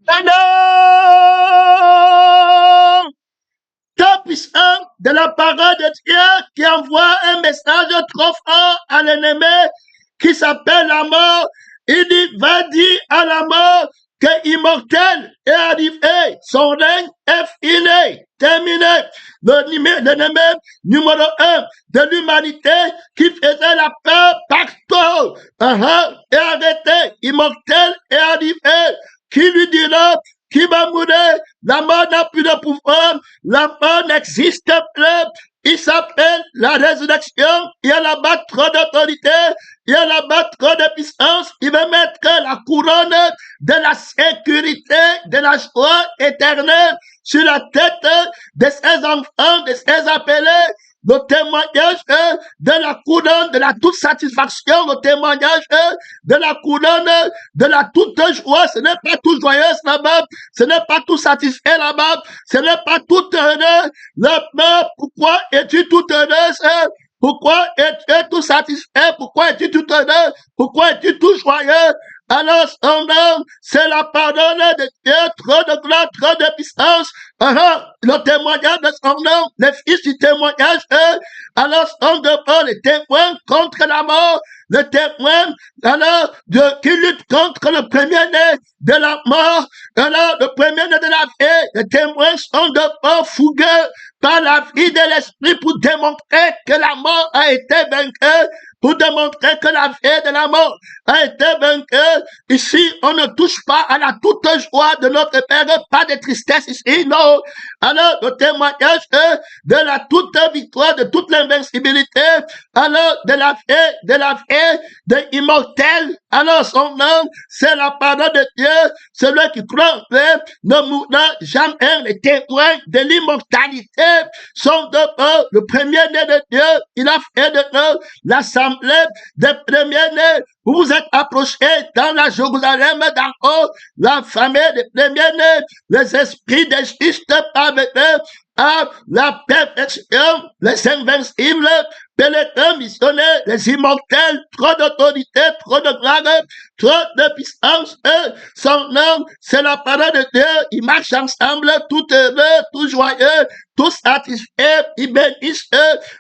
Maintenant, tant puissant de la parole de Dieu qui envoie un message trop fort à l'ennemi qui s'appelle la mort. Il dit, va dire à la mort que immortel est arrivé, son règne est fini, terminé. L'ennemi numéro 1 de l'humanité qui faisait la peur partout est arrêté, immortel est arrivé. Qui lui dira qui va mourir? La mort n'a plus de pouvoir, la mort n'existe plus. Il s'appelle la résurrection. Il y a là-bas trop d'autorité, il y a là-bas trop de puissance. Il veut mettre la couronne de la sécurité, de la joie éternelle sur la tête de ses enfants, de ses appelés. Le témoignage de la couronne de la toute satisfaction, le témoignage de la couronne de la toute joie. Ce n'est pas tout joyeuse là-bas, ce n'est pas tout satisfait là-bas, ce n'est pas tout heureux là-bas. Pourquoi es-tu tout heureuse? Pourquoi es-tu tout satisfait? Pourquoi es-tu tout heureux? Pourquoi es-tu tout joyeux? Alors, son nom, c'est la parole de Dieu, trop de gloire, trop de puissance. Le témoignage de son nom, les fils du témoignage, alors son devant les témoins contre la mort, le témoin, alors, qui lutte contre le premier-né de la mort, alors, le premier-né de la vie, les témoins sont devant fougueux par la vie de l'esprit pour démontrer que la mort a été vaincue, pour démontrer que la vie de la mort a été vaincue. Ici, on ne touche pas à la toute joie de notre Père, pas de tristesse ici, non. Alors, le témoignage de la toute victoire, de toute l'invincibilité, alors, de la vie, de immortel. Alors, son nom, c'est la parole de Dieu. Celui qui croit en lui ne mourra jamais. Les témoins de l'immortalité sont devant le premier-né de Dieu. Il a fait de nous l'assemblée des premiers-nés. Vous vous êtes approchés dans la Jérusalem d'en haut, la famille des premiers-nés, les esprits des justes parvenus à la perfection, les invincibles, pénétrants, missionnaires, les immortels, trop d'autorité, trop de gloire, trop de puissance. Son nom, c'est la parole de Dieu. Ils marchent ensemble, tout heureux, tout joyeux, tout satisfait. Ils bénissent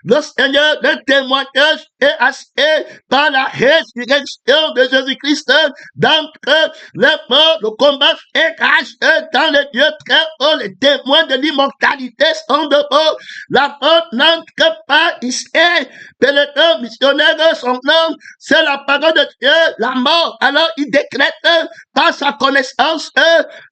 le Seigneur. Le témoignage est assuré par la résurrection de Jésus-Christ d'entre les morts. Le combat est caché dans les dieux très hauts. Les témoins de l'immortalité sont debout. La mort n'entre pas ici. Pénétrant, missionnaire, son nom, c'est la parole de Dieu, la mort. Alors, il décrète par sa connaissance,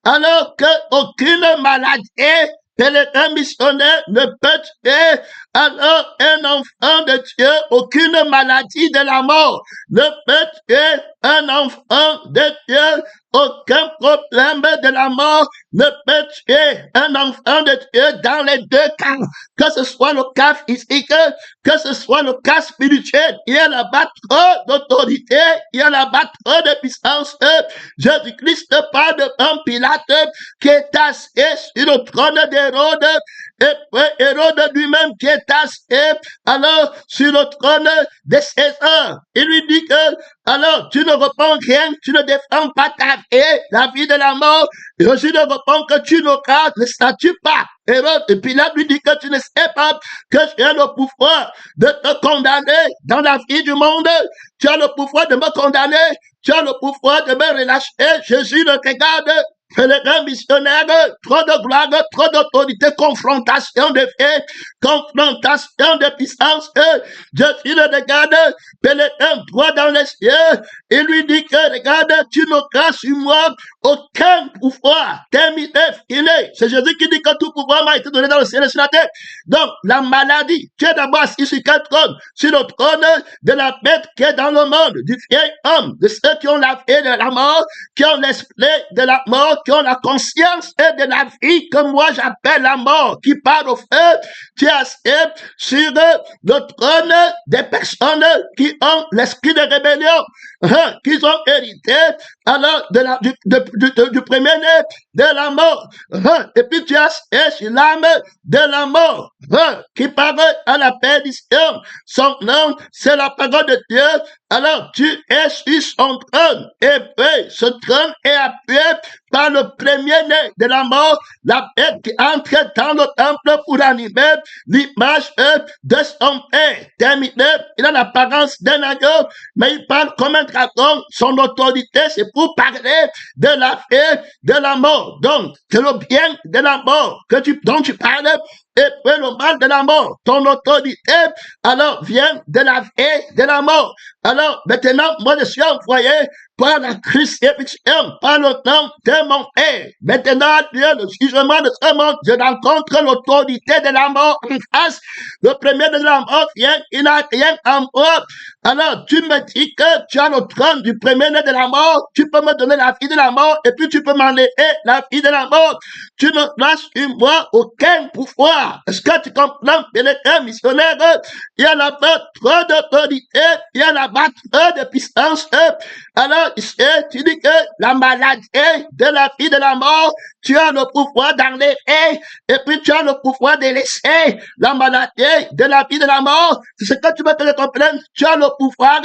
alors qu'aucune maladie, pénétrant, missionnaire, ne peut tuer. Alors, un enfant de Dieu, aucune maladie de la mort ne peut tuer un enfant de Dieu. Aucun problème de la mort ne peut tuer un enfant de Dieu dans les deux cas. Que ce soit le cas physique, que ce soit le cas spirituel. Il y a là-bas trop d'autorité, il y a là-bas trop de puissance. Jésus-Christ parle d'un Pilate qui est assis sur le trône d'Hérode. Et Hérode lui-même qui est assis alors sur le trône de César. Il lui dit que alors tu ne réponds rien, tu ne défends pas ta vie, la vie de la mort. Jésus ne répond que tu ne statues pas. Hérode, et Pilate lui dit que tu ne sais pas que j'ai le pouvoir de te condamner dans la vie du monde. Tu as le pouvoir de me condamner, tu as le pouvoir de me relâcher. Jésus le regarde. Pèlerin missionnaire, trop de gloire, trop d'autorité, confrontation de faits, confrontation de puissance. Jésus le regarde, pèlerin droit dans les cieux, et lui dit que, regarde, tu n'auras sur moi aucun pouvoir. Terminé, fini. C'est Jésus qui dit que tout pouvoir m'a été donné dans le ciel et sur la terre. Donc, la maladie, tu es d'abord assis sur quel trône? Sur le trône de la bête qui est dans le monde, du vieil homme, de ceux qui ont la vie de la mort, qui ont l'esprit de la mort, qui ont la conscience et de la vie que moi j'appelle la mort, qui parle au feu. Tu es assis sur le trône des personnes qui ont l'esprit de rébellion, qui ont hérité alors du premier-né de la mort. Et puis tu as sur l'âme de la mort qui parle à la perdition. Son nom, c'est la parole de Dieu. Alors tu es sur son trône. Et puis ce trône est appuyé par le premier-né de la mort, la bête qui entre dans le temple pour animer l'image de son père. Terminé, il a l'apparence d'un agneau, mais il parle comme un dragon. Son autorité, c'est pour parler de la vie de la mort. Donc, c'est le bien de la mort dont tu parles, et puis le mal de la mort. Ton autorité, alors, vient de la vie de la mort. Alors, maintenant, moi, je suis envoyé par la crucifixion, par le nom de mon Père. Maintenant, Dieu, le jugement de ce monde, je rencontre l'autorité de la mort en face. Le premier de la mort vient, il n'a rien en moi. Alors, tu me dis que tu as le trône du premier-né de la mort, tu peux me donner la vie de la mort, et puis tu peux m'enlever la vie de la mort. Tu ne places sur moi aucun pouvoir. Est-ce que tu comprends, bien missionnaire? Il y a là-bas trop d'autorité, il y a là-bas trop de puissance. Alors, ici, tu dis que la maladie de la vie de la mort, tu as le pouvoir d'enlever, et puis tu as le pouvoir de laisser la maladie de la vie de la mort. C'est ce que tu veux te comprendre. Tu as le pouvoir,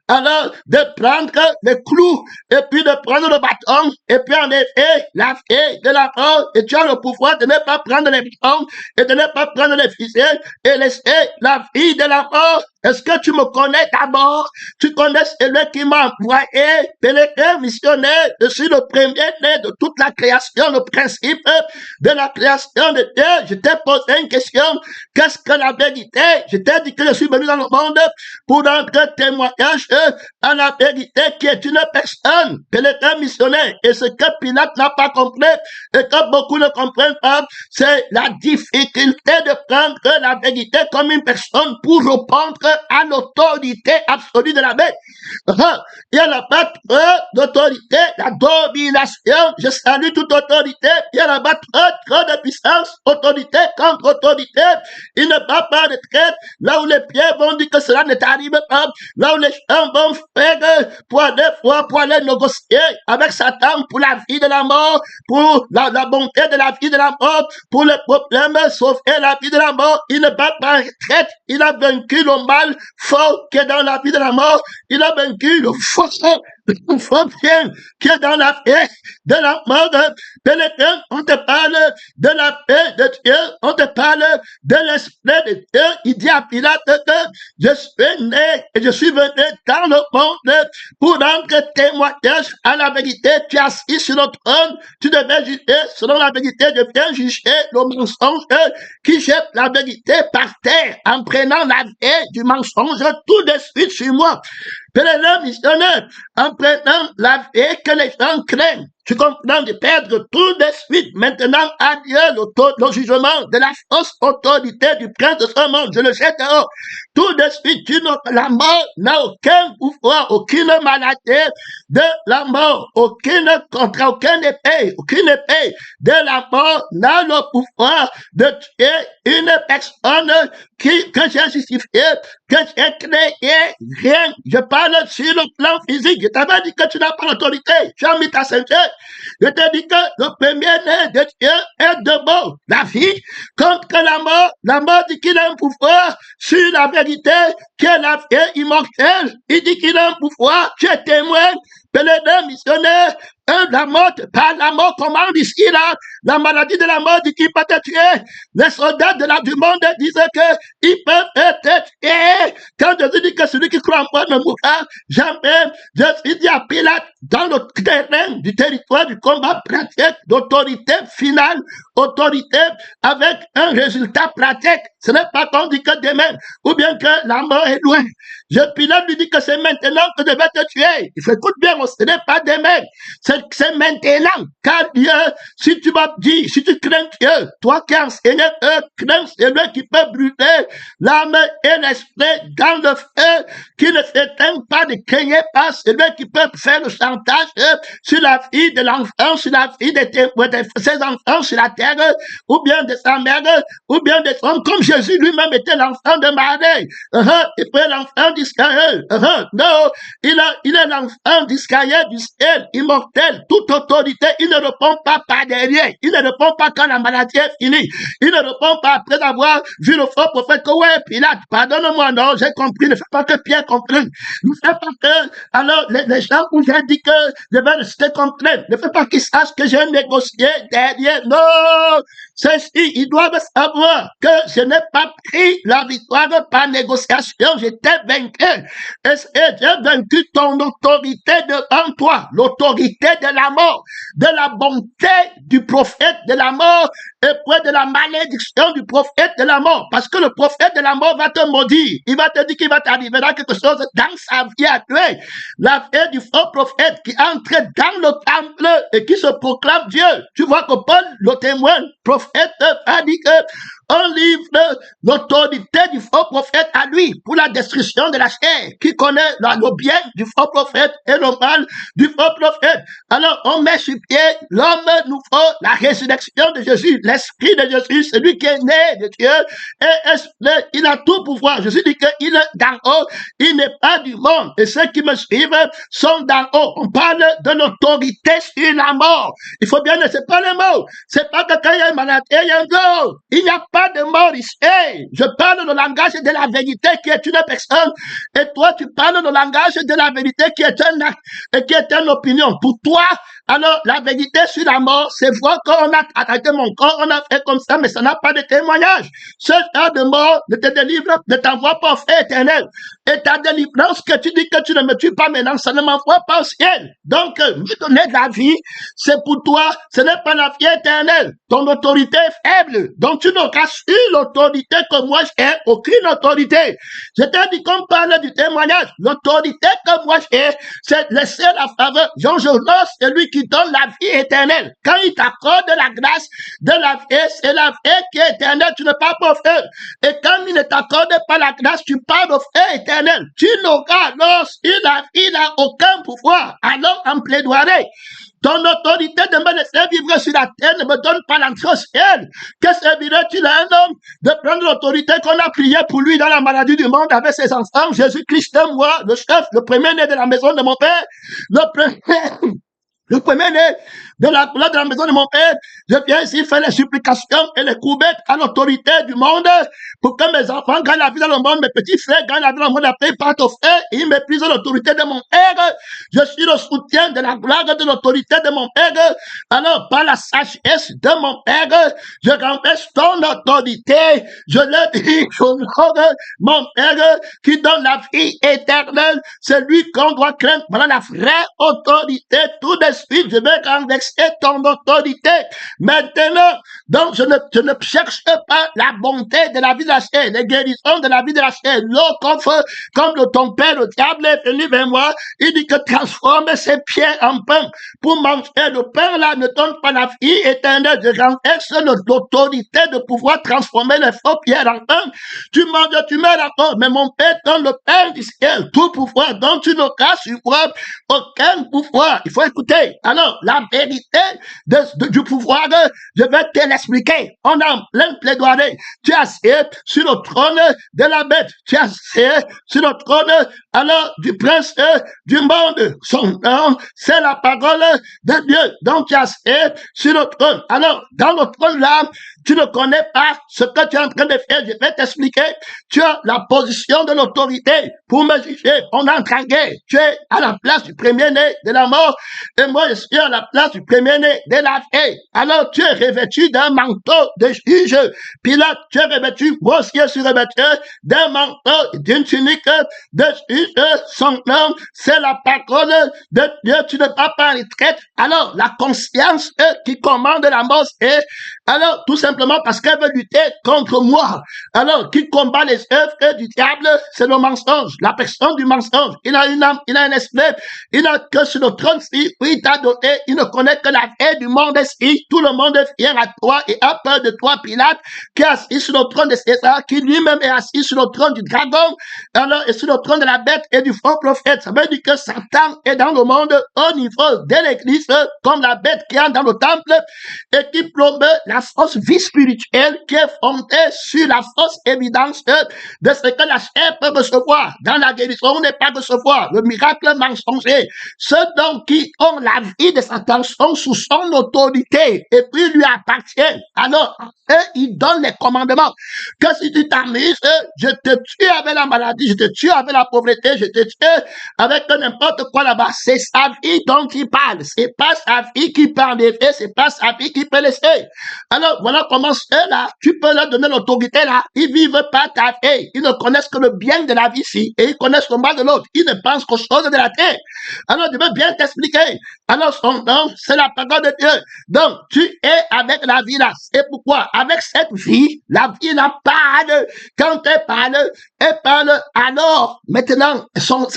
alors, de prendre les clous, et puis de prendre le bâton, et puis enlever la vie de la mort, et tu as le pouvoir de ne pas prendre les bâtons, et de ne pas prendre les fusils, et laisser la vie de la mort. Est-ce que tu me connais d'abord? Tu connais celui qui m'a envoyé, pèlerin missionnaire. Je suis le premier-né de toute la création, le principe de la création de Dieu. Je t'ai posé une question. Qu'est-ce que la vérité? Je t'ai dit que je suis venu dans le monde pour rendre témoignage à la vérité qui est une personne, pèlerin missionnaire. Et ce que Pilate n'a pas compris, et que beaucoup ne comprennent pas, c'est la difficulté de prendre la vérité comme une personne pour répondre à l'autorité absolue de la bête. Il y a là-bas d'autorité, la domination. Je salue toute autorité. Il y a là-bas trop de puissance, autorité contre autorité. Il ne va pas de traite. Là où les pieds vont dire que cela ne t'arrive pas. Là où les gens vont faire pour aller négocier avec Satan pour la vie de la mort, pour la bonté de la vie de la mort, pour les problèmes, sauver la vie de la mort. Il ne va pas de traite. Il a vaincu le mal fort qui est dans la vie de la mort. Il a vaincu le faux bien qui est dans la paix de la mort. Pénétrant, on te parle de la paix de Dieu, on te parle de l'esprit de Dieu. Il dit à Pilate que je suis né et je suis venu dans le monde pour rendre témoignage à la vérité. Tu es assis sur le trône, tu devais juger selon la vérité, je viens juger le mensonge qui jette la vérité par terre en prenant la vie du mensonge tout de suite sur moi. Pèlerin missionnaire, en prenant la vie que les gens craignent. Tu comprends de perdre tout de suite. Maintenant, à Dieu, le jugement de la fausse autorité du prince de ce monde. Je le sais dehors. Tout de suite, la mort n'a aucun pouvoir, aucune maladie de la mort, aucune épée de la mort n'a le pouvoir de tuer une personne que j'ai justifiée, que j'ai créé. Rien. Je parle sur le plan physique. Je t'avais dit que tu n'as pas l'autorité. Tu as mis ta ceinture. Je t'ai dit que le premier-né de Dieu est debout. La vie contre la mort. La mort dit qu'il a un pouvoir sur la vérité, qui est la vie immortelle. Il dit qu'il a un pouvoir. Tu es témoin. Pèlerin missionnaire. La mort, pas la mort commande ici, là. La maladie de la mort dit qu'il peut te tuer. Les soldats du monde disent qu'ils peuvent te tuer. Quand Jésus dit que celui qui croit en moi ne mourra jamais, Jésus dit à Pilate, dans le terrain du territoire du combat pratique, d'autorité finale, autorité avec un résultat pratique. Ce n'est pas qu'on dit que demain, ou bien que la mort est loin. Pilate lui dit que c'est maintenant que je vais te tuer. Il fait écoute bien, ce n'est pas demain. C'est c'est maintenant. Car Dieu, si tu m'as dit, si tu crains Dieu, toi qui as enseigné eux, crains celui qui peut brûler l'âme et l'esprit dans le feu, qui ne s'éteint pas, ne craignez pas celui qui peut faire le chantage sur la vie de l'enfant, sur la vie de ses enfants sur la terre, ou bien de sa mère, ou bien de son, comme Jésus lui-même était l'enfant de Marie. Et puis l'enfant d'Israël. Non, il est l'enfant d'Israël, du ciel, immortel, toute autorité. Il ne répond pas par derrière. Il ne répond pas quand la maladie est finie. Il ne répond pas après avoir vu le faux prophète que ouais, Pilate, pardonne-moi, non, j'ai compris. Ne fais pas que Pierre comprenne. Ne fais pas que, alors, les gens où j'ai dit que je vais rester comprennent. Ne fais pas qu'ils sachent que j'ai négocié derrière. Non, ceux-ci, ils doivent savoir que je n'ai pas pris la victoire par négociation. J'étais vainqueur. Et j'ai vaincu ton autorité devant toi. L'autorité de la mort, de la bonté du prophète de la mort, et puis de la malédiction du prophète de la mort. Parce que le prophète de la mort va te maudire. Il va te dire qu'il va t'arriver là quelque chose dans sa vie actuelle. La vie du faux prophète qui entre dans le temple et qui se proclame Dieu. Tu vois que Paul, le témoin, prophète, a dit que on livre l'autorité du faux prophète à lui pour la destruction de la chair, qui connaît le bien du faux prophète et le mal du faux prophète. Alors, on met sur pied l'homme nouveau, la résurrection de Jésus, l'esprit de Jésus, celui qui est né de Dieu, et il a tout pouvoir. Jésus dit qu'il est d'en haut, il n'est pas du monde, et ceux qui me suivent sont d'en haut. On parle de l'autorité sur la mort. Il faut bien, c'est pas les mots. C'est pas que quand il y a une maladie, il y a un go. Il n'y a pas de mort ici. Hey, je parle le langage de la vérité qui est une personne, et toi tu parles le langage de la vérité qui est un acte et qui est une opinion. Pour toi, alors la vérité sur la mort, c'est voir qu'on a attaqué mon corps, on a fait comme ça, mais ça n'a pas de témoignage. Ce cas de mort ne te délivre, ne t'envoie pas au feu éternel. Et ta délivrance que tu dis que tu ne me tues pas maintenant, ça ne m'envoie pas au ciel. Donc, me donner de la vie, c'est pour toi, ce n'est pas la vie éternelle. Ton autorité est faible. Donc, tu n'auras eu l'autorité que moi j'ai, aucune autorité. Je t'ai dit qu'on parle du témoignage. L'autorité que moi j'ai, c'est laisser la faveur. Jean Jonas, c'est lui qui donne la vie éternelle. Quand il t'accorde la grâce de la vie, c'est la vie qui est éternelle. Tu ne pars pas au feu. Et quand il ne t'accorde pas la grâce, tu pars au feu éternel. Tu n'auras alors, il n'a aucun pouvoir. Alors, en plaidoirie, ton autorité de me laisser vivre sur la terre ne me donne pas l'entrée au ciel. Que servirait-il à un homme de prendre l'autorité qu'on a prié pour lui dans la maladie du monde avec ses enfants? Jésus-Christ, moi, le chef, le premier-né de la maison de mon père, le premier-né de la maison de mon père, je viens ici faire les supplications et les courbettes à l'autorité du monde pour que mes enfants gagnent la vie dans le monde, mes petits frères gagnent la vie dans le monde, après ils partent au feu et ils méprisent l'autorité de mon père. Je suis le soutien de la gloire de l'autorité de mon père. Alors, par la sagesse de mon père, je renverse ton autorité. Je le dis, mon père qui donne la vie éternelle, c'est lui qu'on doit craindre. Voilà la vraie autorité. Tout de suite, je vais renverser ton autorité. Maintenant, donc je ne cherche pas la bonté de la vie de la chair, les guérisons de la vie de la chair. Comme ton père, le diable est venu vers moi, il dit que transforme ses pierres en pain pour manger. Le pain là ne donne pas la vie éternelle. Je renverse l'autorité de pouvoir transformer les faux pierres en pain. Tu manges, tu meurs encore, mais mon père donne le pain du ciel, tout pouvoir, donc tu n'auras sur moi aucun pouvoir. Il faut écouter. Alors, la vérité du pouvoir, je vais te l'expliquer. On a plein de plaidoiries. Tu as assis sur le trône de la bête. Tu as assis sur le trône, alors, du prince du monde. Son nom, c'est la parole de Dieu. Donc, tu as assis sur le trône. Alors, dans le trône là, tu ne connais pas ce que tu es en train de faire. Je vais t'expliquer. Tu as la position de l'autorité pour me juger. On entre en guerre. Tu es à la place du premier-né de la mort et moi, je suis à la place du premier-né de la vie. Alors, tu es revêtu d'un manteau de juge. Pilate, tu es revêtu, moi aussi, je suis revêtu d'un manteau, d'une tunique de juge. Son nom, c'est la parole de Dieu. Tu ne vas pas en retraite. Alors, la conscience qui commande la mort, c'est alors, tout simplement, simplement parce qu'elle veut lutter contre moi. Alors, qui combat les œuvres du diable, c'est le mensonge, la personne du mensonge. Il a une âme, il a un esprit, il n'a que sur le trône-ci, où il t'a doté, il ne connaît que la vie du monde-ci. Tout le monde vient à toi et a peur de toi, Pilate, qui est assis sur le trône de César, qui lui-même est assis sur le trône du dragon, alors, et sur le trône de la bête et du faux prophète. Ça veut dire que Satan est dans le monde au niveau de l'église, comme la bête qui est dans le temple et qui plombe la fausse vie spirituelle qui est fondée sur la fausse évidence de ce que la chair peut recevoir. Dans la guérison, on n'est pas recevoir le miracle mensonger. Ceux donc qui ont la vie de Satan sont sous son autorité et puis lui appartiennent. Alors, eux, ils donnent les commandements. Que si tu t'amuses, je te tue avec la maladie, je te tue avec la pauvreté, je te tue avec n'importe quoi là-bas. C'est sa vie dont il parle. C'est pas sa vie qui parle des faits, c'est pas sa vie qui peut laisser. Alors, voilà comment eux là, tu peux leur donner l'autorité là. Ils vivent pas ta vie. Ils ne connaissent que le bien de la vie ici et ils connaissent le mal de l'autre. Ils ne pensent qu'aux choses de la terre. Alors, je veux bien t'expliquer. Alors, son nom, c'est la parole de Dieu. Donc, tu es avec la vie là. C'est pourquoi, avec cette vie, la vie là parle. Quand elle parle alors, maintenant, son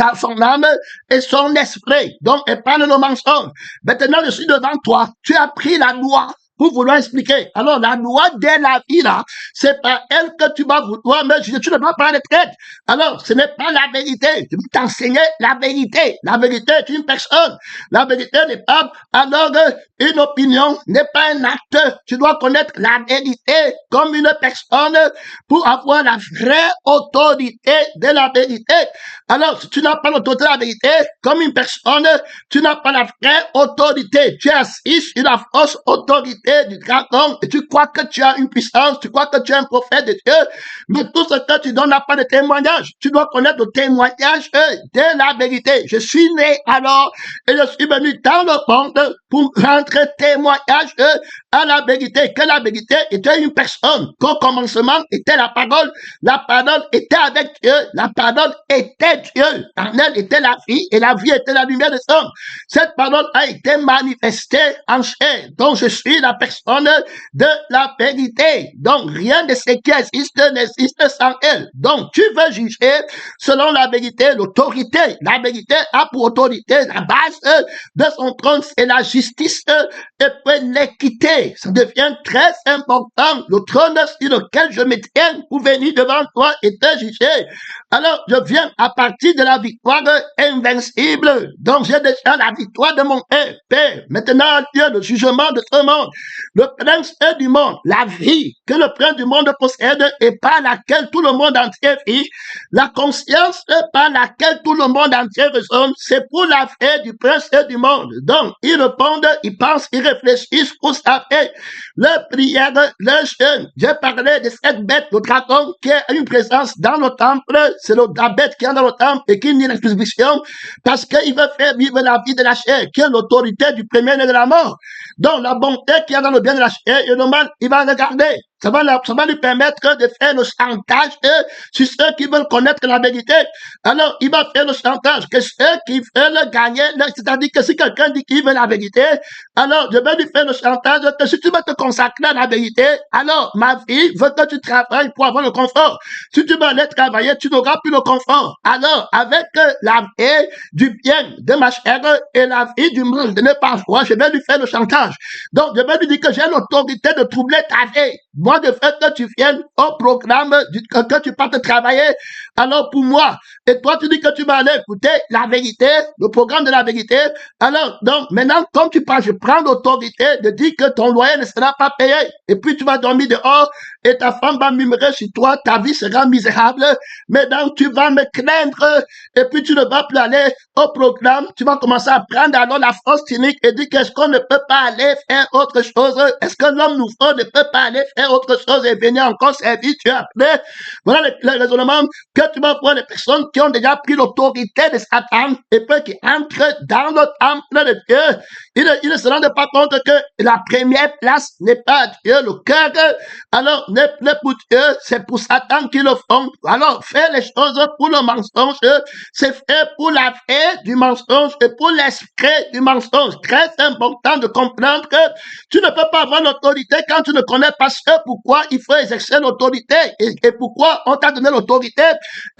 âme et son esprit. Donc, elle parle le mensonge. Maintenant, je suis devant toi. Tu as pris la loi pour vouloir expliquer. Alors, la loi de la vie, là, c'est pas elle que tu vas vouloir me juger. Tu ne vas pas être traite. Alors, ce n'est pas la vérité. Je vais t'enseigner la vérité. La vérité est une personne. La vérité n'est pas, alors, une opinion n'est pas un acte. Tu dois connaître la vérité comme une personne pour avoir la vraie autorité de la vérité. Alors, si tu n'as pas l'autorité de la vérité comme une personne, tu n'as pas la vraie autorité. Tu es assis sur la fausse autorité du dragon et tu crois que tu as une puissance, tu crois que tu es un prophète de Dieu, mais tout ce que tu donnes n'a pas de témoignage. Tu dois connaître le témoignage de la vérité. Je suis né alors et je suis venu dans le monde pour rendre témoignage à la vérité, que la vérité était une personne, qu'au commencement était la parole était avec Dieu, la parole était Dieu, en elle était la vie et la vie était la lumière des hommes. Cette parole a été manifestée en chair, donc je suis la personne de la vérité. Donc rien de ce qui existe n'existe sans elle. Donc tu veux juger selon la vérité, l'autorité. La vérité a pour autorité la base de son trône, c'est la justice et puis l'équité. Ça devient très important. Le trône sur lequel je me tiens pour venir devant toi et te juger. Alors je viens à partir de la victoire invincible. Donc j'ai déjà la victoire de mon Père. Maintenant, Dieu, le jugement de ce monde, le prince du monde, la vie que le prince du monde possède et par laquelle tout le monde entier vit, la conscience par laquelle tout le monde entier raisonne, c'est pour la vie du prince du monde. Donc, ils répondent, ils pensent, ils réfléchissent pour sa vie. Leur prière, leur jeûne. J'ai parlé de cette bête, le dragon, qui a une présence dans le temple. C'est la bête qui est dans le temple et qui nie la crucifixion parce qu'il veut faire vivre la vie de la chair, qui est l'autorité du premier-né de la mort. Donc, la bonté qui est dans le bien de la chair et le mal, il va regarder. Ça va lui permettre de faire le chantage sur ceux qui veulent connaître la vérité. Alors, il va faire le chantage que ceux qui veulent gagner, c'est-à-dire que si quelqu'un dit qu'il veut la vérité, alors je vais lui faire le chantage que si tu veux te consacrer à la vérité, alors ma vie veut que tu travailles pour avoir le confort. Si tu veux aller travailler, tu n'auras plus le confort. Alors, avec la vie du bien de ma chair et la vie du mal de ne pas voir, je vais lui faire le chantage. Donc, je vais lui dire que j'ai l'autorité de troubler ta vie. Moi, de fait que tu viennes au programme, que tu partes travailler, alors pour moi, et toi tu dis que tu vas aller écouter la vérité, le programme de la vérité, alors donc maintenant, comme tu parles, je prends l'autorité de dire que ton loyer ne sera pas payé, et puis tu vas dormir dehors, et ta femme va murmurer sur toi, ta vie sera misérable, mais donc tu vas me craindre, et puis tu ne vas plus aller au programme, tu vas commencer à prendre alors la force cynique et dire qu'est-ce qu'on ne peut pas aller faire autre chose, est-ce que l'homme nouveau ne peut pas aller faire autre chose et venir encore servir Dieu après. Voilà le raisonnement que tu vas voir les personnes qui ont déjà pris l'autorité de Satan et puis qui entrent dans le temple de Dieu. Ils ne se rendent pas compte que la première place n'est pas Dieu, le cœur, alors n'est pour Dieu, c'est pour Satan qu'ils le font. Alors, faire les choses pour le mensonge, c'est fait pour la vie du mensonge et pour l'esprit du mensonge. Très important de comprendre que tu ne peux pas avoir l'autorité quand tu ne connais pas ce pourquoi il faut exercer l'autorité et pourquoi on t'a donné l'autorité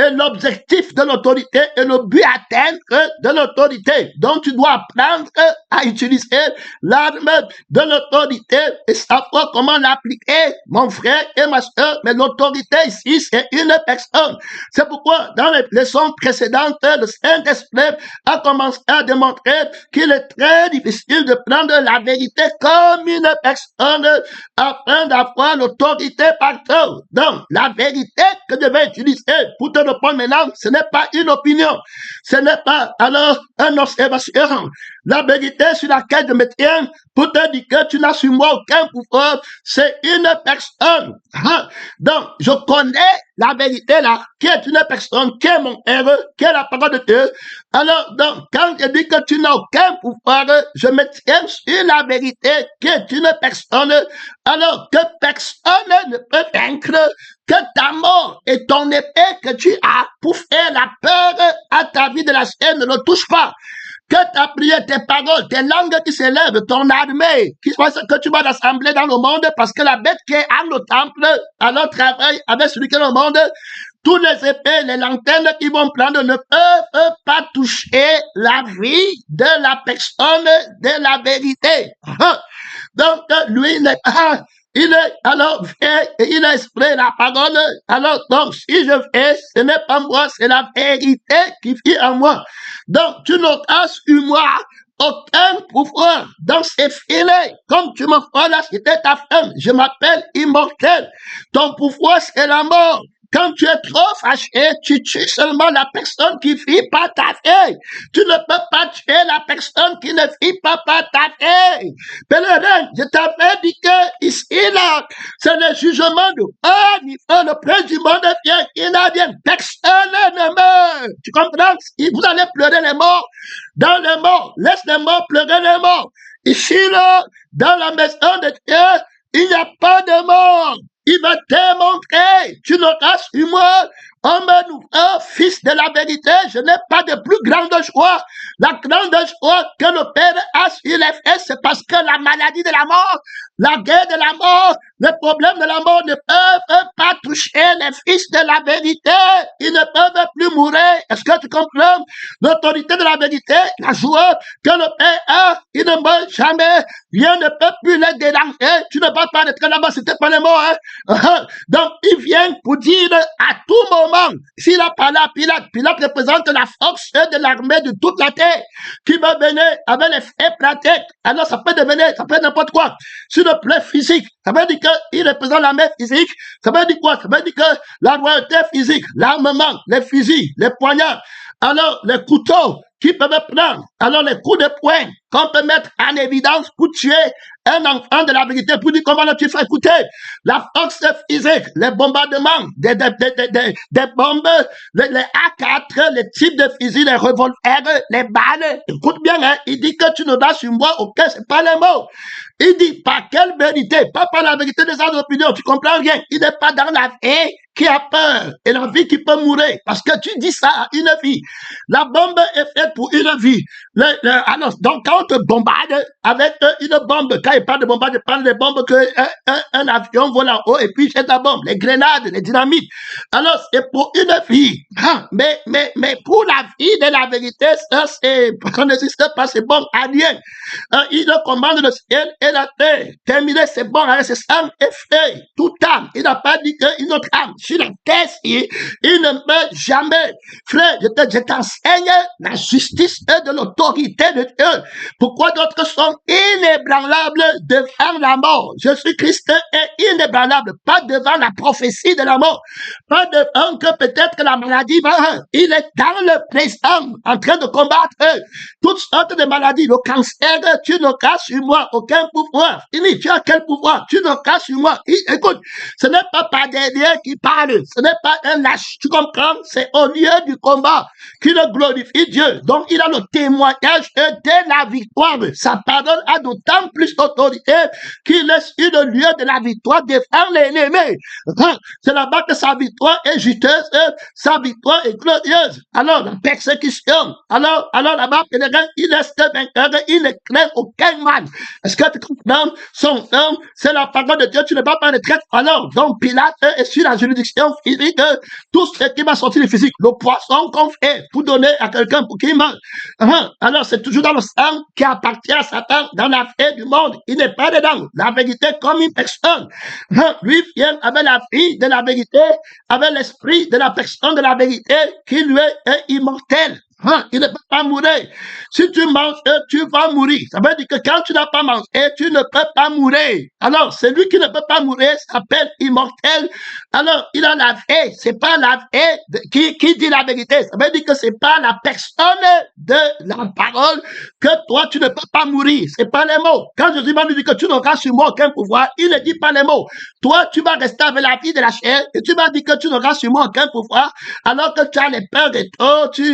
et l'objectif de l'autorité et le but à atteindre de l'autorité. Donc tu dois apprendre à utiliser l'arme de l'autorité et savoir comment l'appliquer, mon frère et ma soeur. Mais l'autorité ici, c'est une personne. C'est pourquoi dans les leçons précédentes, le Saint-Esprit a commencé à démontrer qu'il est très difficile de prendre la vérité comme une personne afin d'avoir l'autorité partout. Donc, la vérité que je vais utiliser pour te répondre maintenant, ce n'est pas une opinion. Ce n'est pas alors une observation. La vérité sur laquelle je me tiens pour te dire que tu n'as sur moi aucun pouvoir, c'est une personne. Donc, je connais la vérité là, qui est une personne, qui est mon héros, qui est la parole de Dieu. Alors, donc, quand je dis que tu n'as aucun pouvoir, je me tiens sur la vérité, qui est une personne, alors que personne ne peut vaincre que ta mort et ton épée que tu as pour faire la peur à ta vie de la sienne ne le touche pas. Que ta prière, tes paroles, tes langues qui s'élèvent, ton armée, que tu vas rassembler dans le monde, parce que la bête qui est à le temple, alors travaille avec celui qui est dans le monde, tous les épées, les lanternes qui vont prendre ne peuvent pas toucher la vie de la personne de la vérité. Donc, lui, il est alors fait et il a exprimé la parole. Alors, donc, si je fais, ce n'est pas moi, c'est la vérité qui vit en moi. Donc, tu n'auras sur moi aucun pouvoir dans ces filets. Comme tu me vois là, c'était ta femme. Je m'appelle immortel. Ton pouvoir, c'est la mort. Quand tu es trop fâché, tu tues seulement la personne qui vit par ta fille. Tu ne peux pas tuer la personne qui ne vit pas par ta fille. Pèlerin, je t'avais dit que ici, là, c'est le jugement de haut niveau. Le prince du monde vient, il n'a rien. Personne ne meurt. Tu comprends? Vous allez pleurer les morts. Dans les morts, laisse les morts pleurer les morts. Ici, là, dans la maison de Dieu, il n'y a pas de mort. Il va démontrer, tu n'auras sur moi, homme nouveau, fils de la vérité, je n'ai pas de plus grande joie. La grande joie que le Père a sur les fesses, c'est parce que la maladie de la mort, la guerre de la mort, les problèmes de la mort ne peuvent pas toucher les fils de la vérité. Ils ne peuvent plus mourir. Est-ce que tu comprends? L'autorité de la vérité, la joie que le Père a, il ne meurt jamais. Rien ne peut plus les déranger. Tu ne vas pas être là-bas, c'était pas les morts, hein? Donc, il vient pour dire à tout moment, s'il a parlé à Pilate, Pilate représente la force de l'armée de toute la terre qui va venir avec les faits pratiques. Alors, ça peut devenir, ça peut être n'importe quoi. Sur le plan physique, ça veut dire qu'il représente l'armée physique. Ça veut dire quoi? Ça veut dire que la royauté physique, l'armement, les fusils, les poignards, alors les couteaux qui peuvent prendre, alors les coups de poing qu'on peut mettre en évidence pour tuer un enfant de la vérité, pour dire comment tu fais écouter la force physique, les bombardements, des bombes, les A4, les types de fusils, les revolvers, les balles. Écoute bien, hein, il dit que tu ne vas sur moi, ok, c'est pas les mots. Il dit par quelle vérité, pas par la vérité des autres opinions, tu comprends rien. Il n'est pas dans la vie qui a peur et la vie qui peut mourir, parce que tu dis ça à une vie. La bombe est faite pour une vie. Alors, donc quand on te bombarde avec une bombe, quand il parle de bombarde, il parle des bombes qu'un avion vole en haut et puis jette la bombe, les grenades, les dynamites. Alors, c'est pour une vie. Mais pour la vie de la vérité, ça ça n'existe pas, c'est bon à rien. Il commande le ciel et la terre. Terminé, c'est bon, c'est âme et fait. Toute âme. Il n'a pas dit qu'une autre âme sur la terre, il ne meurt jamais. Frère, je t'enseigne la justice et de l'autorité de Dieu. Pourquoi d'autres sont inébranlables devant la mort? Jésus-Christ est inébranlable, pas devant la prophétie de la mort, pas devant que peut-être que la maladie va. Il est dans le présent, en train de combattre toutes sortes de maladies. Le cancer, tu n'auras sur moi aucun pouvoir. Tu as quel pouvoir? Tu n'auras sur moi. Écoute, ce n'est pas par des liens qui parlent, ce n'est pas un lâche, tu comprends? C'est au lieu du combat qu'il glorifie Dieu. Donc, il a le témoignage de la victoire. Sa parole a d'autant plus d'autorité qu'il est sur le lieu de la victoire défend l'ennemi. C'est là-bas que sa victoire est justeuse, sa victoire est glorieuse. Alors, la persécution, alors là-bas, il est vainqueur, il ne craint aucun mal. Est-ce que tu comprends? Son homme, c'est la parole de Dieu, tu ne vas pas retraite. Alors, donc Pilate est sur la juridiction physique, tout ce qui va sortir du physique, le poisson qu'on fait pour donner à quelqu'un pour qu'il meure. Alors, c'est toujours dans le sang qui appartient à Satan, dans la vie du monde. Il n'est pas dedans. La vérité comme une personne. Lui vient avec la vie de la vérité, avec l'esprit de la personne de la vérité qui lui est immortel. Il ne peut pas mourir. Si tu manges, tu vas mourir. Ça veut dire que quand tu n'as pas mangé, tu ne peux pas mourir. Alors, celui qui ne peut pas mourir s'appelle immortel. Alors, il a la vie. C'est pas la vie qui dit la vérité. Ça veut dire que c'est pas la personne de la parole que toi, tu ne peux pas mourir. C'est pas les mots. Quand Jésus va nous dire que tu n'auras sur moi aucun pouvoir, il ne dit pas les mots. Toi, tu vas rester avec la vie de la chair et tu vas dire que tu n'auras sur moi aucun pouvoir alors que tu as les peurs et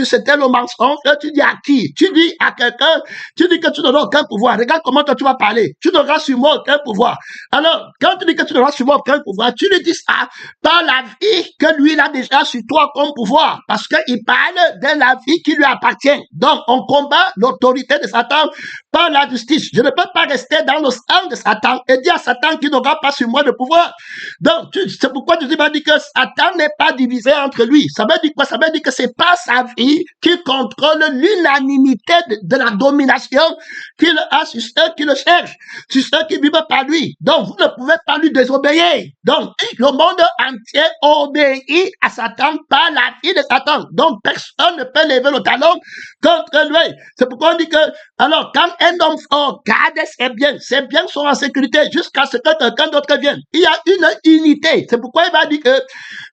c'était le mensonge. Tu dis à qui? Tu dis à quelqu'un, tu dis que tu n'auras aucun pouvoir. Regarde comment toi tu vas parler. Tu n'auras sur moi aucun pouvoir. Alors, quand tu dis que tu n'auras sur moi aucun pouvoir, tu lui dis ça par la vie que lui il a déjà sur toi comme pouvoir. Parce qu'il parle de la vie qui lui appartient. Donc, on combat l'autorité de Satan par la justice. Je ne peux pas rester dans le sang de Satan et dire à Satan qu'il n'aura pas sur moi de pouvoir. Donc, c'est pourquoi Jésus m'a dit que Satan n'est pas divisé entre lui. Ça veut dire quoi? Ça veut dire que c'est pas sa vie qui contrôle l'unanimité de la domination qu'il a sur ceux qui le cherchent, sur ceux qui vivent par lui. Donc, vous ne pouvez pas lui désobéir. Donc, le monde entier obéit à Satan par la vie de Satan. Donc, personne ne peut lever le talon contre lui. C'est pourquoi on dit que, alors, quand un homme fort garde ses biens sont en sécurité jusqu'à ce que quelqu'un d'autre vienne. Il y a une unité. C'est pourquoi il va dire que,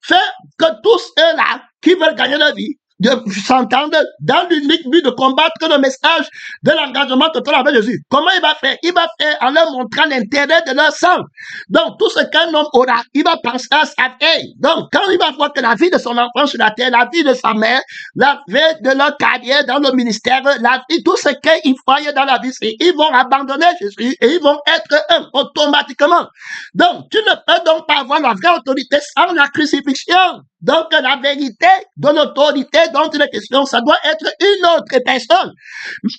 fait que tous ceux-là qui veulent gagner la vie, de s'entendre dans l'unique but de combattre le message de l'engagement total avec Jésus. Comment il va faire? Il va faire en leur montrant l'intérêt de leur sang. Donc, tout ce qu'un homme aura, il va penser à sa vie. Donc, quand il va voir que la vie de son enfant sur la terre, la vie de sa mère, la vie de leur carrière dans le ministère, la vie, tout ce qu'ils voyaient dans la vie, ils vont abandonner Jésus et ils vont être un automatiquement. Donc, tu ne peux donc pas avoir la vraie autorité sans la crucifixion. Donc, la vérité de l'autorité dont il est question, ça doit être une autre personne.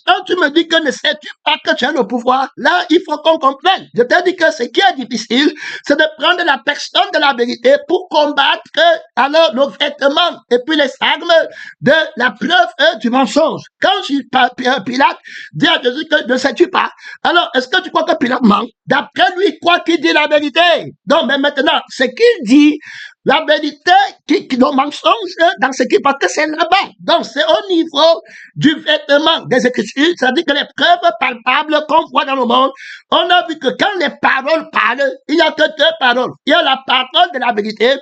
Quand tu me dis que ne sais-tu pas que tu as le pouvoir, là, il faut qu'on comprenne. Je te dis que ce qui est difficile, c'est de prendre la personne de la vérité pour combattre alors nos vêtements et puis les armes de la preuve du mensonge. Quand Pilate dit à Jésus que ne sais-tu pas, alors est-ce que tu crois que Pilate ment? D'après lui, quoi qu'il dit la vérité? Donc, mais maintenant, ce qu'il dit, la vérité, le mensonge, dans ce qui, parce que c'est là-bas. Donc, c'est au niveau du vêtement des Écritures, c'est-à-dire que les preuves palpables qu'on voit dans le monde, on a vu que quand les paroles parlent, il n'y a que deux paroles. Il y a la parole de la vérité,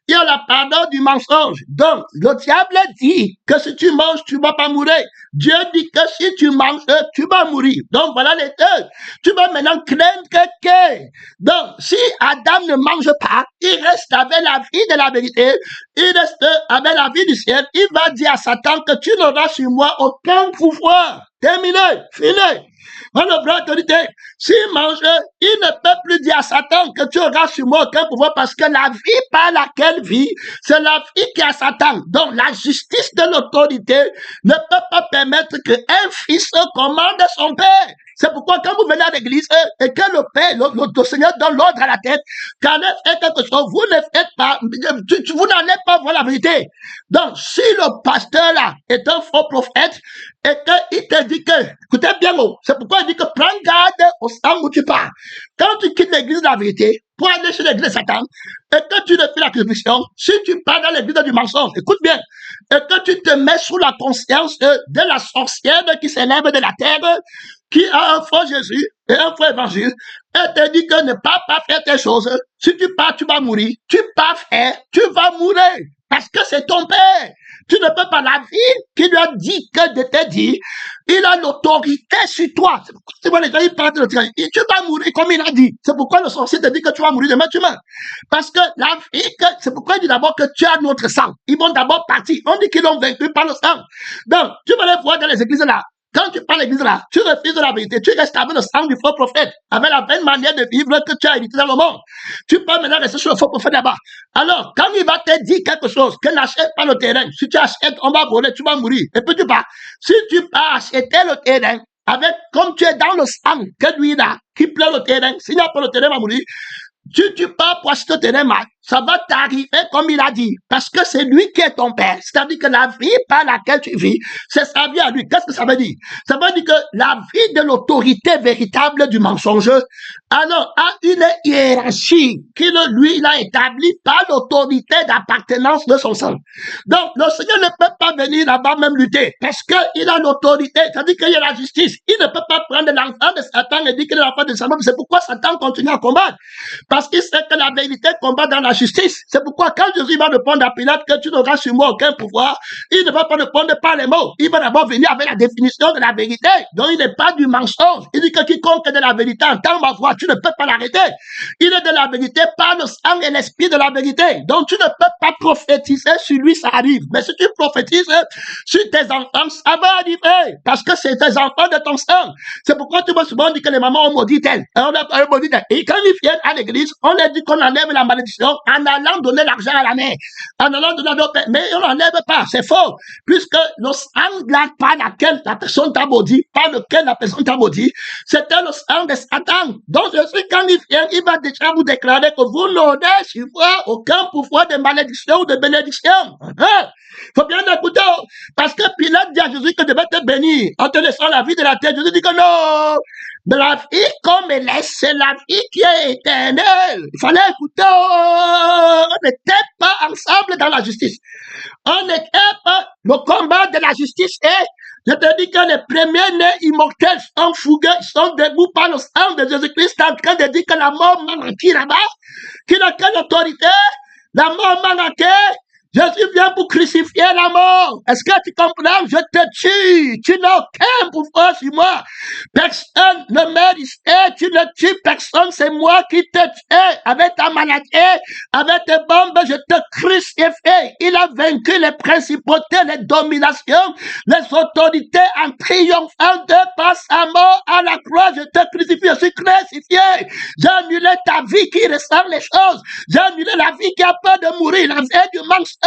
il y a la parole du mensonge. Donc, le diable dit que si tu manges, tu ne vas pas mourir. Dieu dit que si tu manges, tu vas mourir. Donc, voilà les deux. Tu vas maintenant craindre quelqu'un. Donc, si Adam ne mange pas, il reste avec la vie de la vérité, il reste avec la vie du ciel, il va dire à Satan que tu n'auras sur moi aucun pouvoir. Terminé, fini. Mon frère, autorité, s'il mange, il ne peut plus dire à Satan que tu auras sur moi aucun pouvoir parce que la vie par laquelle vit, c'est la vie qui est à Satan. Donc la justice de l'autorité ne peut pas permettre qu'un fils commande son père. C'est pourquoi quand vous venez à l'église et que le Père, le Seigneur donne l'ordre à la tête, quand elle fait quelque chose, vous ne faites pas, vous n'allez pas voir la vérité. Donc, si le pasteur là est un faux prophète et qu'il te dit que, écoutez bien, c'est pourquoi il dit que prends garde au sang où tu pars. Quand tu quittes l'église de la vérité pour aller chez l'église de Satan et que tu ne fais la crucifixion, si tu pars dans l'église du mensonge, écoute bien, et que tu te mets sous la conscience de la sorcière qui s'élève de la terre, qui a un faux Jésus et un faux évangile, et te dit que ne pas faire tes choses. Si tu pars, tu vas mourir. Tu pars faire, tu vas mourir. Parce que c'est ton père. Tu ne peux pas, la vie qui lui a dit que de te dire, il a l'autorité sur toi. C'est pourquoi tu vois les gens, ils parlent de l'autorité. Tu vas mourir comme il a dit. C'est pourquoi le sorcier te dit que tu vas mourir demain, tu meurs. Parce que la vie, c'est pourquoi il dit d'abord que tu as notre sang. Ils vont d'abord partir. On dit qu'ils l'ont vaincu par le sang. Donc, tu vas les voir dans les églises là. Quand tu parles à l'église là, tu refuses la vérité, tu restes avec le sang du faux prophète, avec la même manière de vivre que tu as hérité dans le monde. Tu peux maintenant rester sur le faux prophète là-bas. Alors, quand il va te dire quelque chose, que n'achète pas le terrain, si tu achètes, on va voler, tu vas mourir. Et puis tu pars. Si tu pars acheter le terrain, avec, comme tu es dans le sang, que lui là, qui pleut le terrain, s'il n'y a pas le terrain, il va mourir. Tu pars pour acheter le terrain, ça va t'arriver comme il a dit, parce que c'est lui qui est ton père. C'est-à-dire que la vie par laquelle tu vis, c'est sa vie à lui. Qu'est-ce que ça veut dire? Ça veut dire que la vie de l'autorité véritable du mensonge, alors, a une hiérarchie qu'il, lui, il a établie par l'autorité d'appartenance de son sang. Donc, le Seigneur ne peut pas venir là-bas même lutter, parce qu'il a l'autorité, c'est-à-dire qu'il y a la justice. Il ne peut pas prendre l'enfant de Satan et dire qu'il est l'enfant de Satan. C'est pourquoi Satan continue à combattre. Parce qu'il sait que la vérité combat dans la justice. C'est pourquoi quand Jésus va répondre à Pilate que tu n'auras sur moi aucun pouvoir, il ne va pas répondre par les mots. Il va d'abord venir avec la définition de la vérité. Donc il n'est pas du mensonge. Il dit que quiconque est de la vérité entend ma voix. Tu ne peux pas l'arrêter. Il est de la vérité par le sang et l'esprit de la vérité. Donc tu ne peux pas prophétiser sur lui, ça arrive. Mais si tu prophétises sur tes enfants, ça va arriver. Parce que c'est tes enfants de ton sang. C'est pourquoi tu vois souvent dire que les mamans ont maudit elles. On a maudit elles. Et quand ils viennent à l'église, on leur dit qu'on enlève la malédiction en allant donner l'argent à la mère, en allant donner à père. Mais on n'enlève pas, c'est faux. Puisque le sang par laquelle la personne t'a maudit, par lequel la personne t'a maudit, c'était le sang de Satan. Donc Jésus, quand il vient, il va déjà vous déclarer que vous n'aurez sur moi aucun pouvoir de malédiction ou de bénédiction. Faut bien écouter. Parce que Pilate dit à Jésus que devait te bénir en te laissant la vie de la terre. Jésus dit que non. Mais la vie comme elle est, c'est la vie qui est éternelle. Il fallait écouter. On n'était pas ensemble dans la justice. On n'était pas. Le combat de la justice est, je te dis que les premiers-nés immortels sont fougueux, ils sont debout par le sang de Jésus-Christ, en train de dire que la mort m'a qui là-bas, qui n'a quelle autorité, la mort m'a manqué. Jésus vient pour crucifier la mort. Est-ce que tu comprends? Je te tue. Tu n'as aucun pouvoir sur moi. Personne ne mérite. Tu ne tues personne. C'est moi qui te tue. Avec ta maladie, avec tes bombes, je te crucifie. Il a vaincu les principautés, les dominations, les autorités en triomphant de par sa mort à la croix. Je te crucifie. Je suis crucifié. J'ai annulé ta vie qui ressemble les choses. J'ai annulé la vie qui a peur de mourir. La vie du mensonge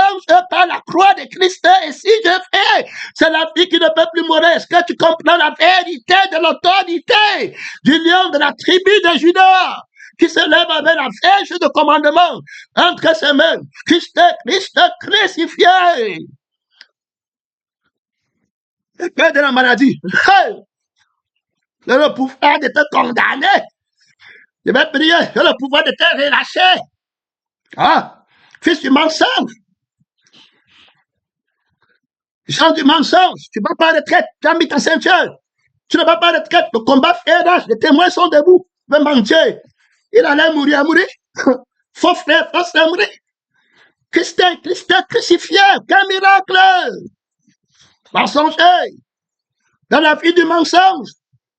par la croix de Christ. Et si je fais, c'est la vie qui ne peut plus mourir. Est-ce que tu comprends la vérité de l'autorité du lion de la tribu de Juda qui se lève avec la flèche de commandement entre ses mains? Christ crucifié. Le père de la maladie. Le pouvoir de te condamner. Je vais prier. Le pouvoir de te relâcher. Fils du mensonge. Jean du mensonge, tu ne vas pas à retraite, tu as mis ta ceinture, tu ne vas pas à retraite, le combat fait rage, les témoins sont debout, le mendier, il allait mourir, faux frère, faux frère, mourir. Christ crucifié, quel miracle! Mensonger, dans la vie du mensonge,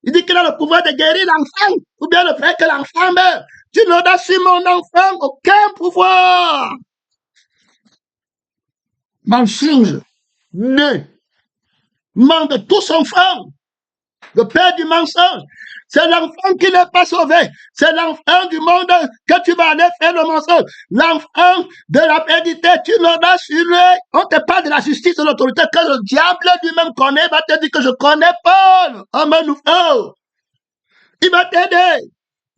il dit qu'il a le pouvoir de guérir l'enfant, ou bien le fait que l'enfant meurt. Tu n'auras sur mon enfant aucun pouvoir. Mensonge. Né, manque de tout son enfant, le père du mensonge, c'est l'enfant qui n'est pas sauvé, c'est l'enfant du monde que tu vas aller faire le mensonge, l'enfant de la vérité, tu n'auras sur lui, on te parle de la justice, de l'autorité, que le diable lui-même connaît, va te dire que je connais Paul, amen ou faux, il va t'aider.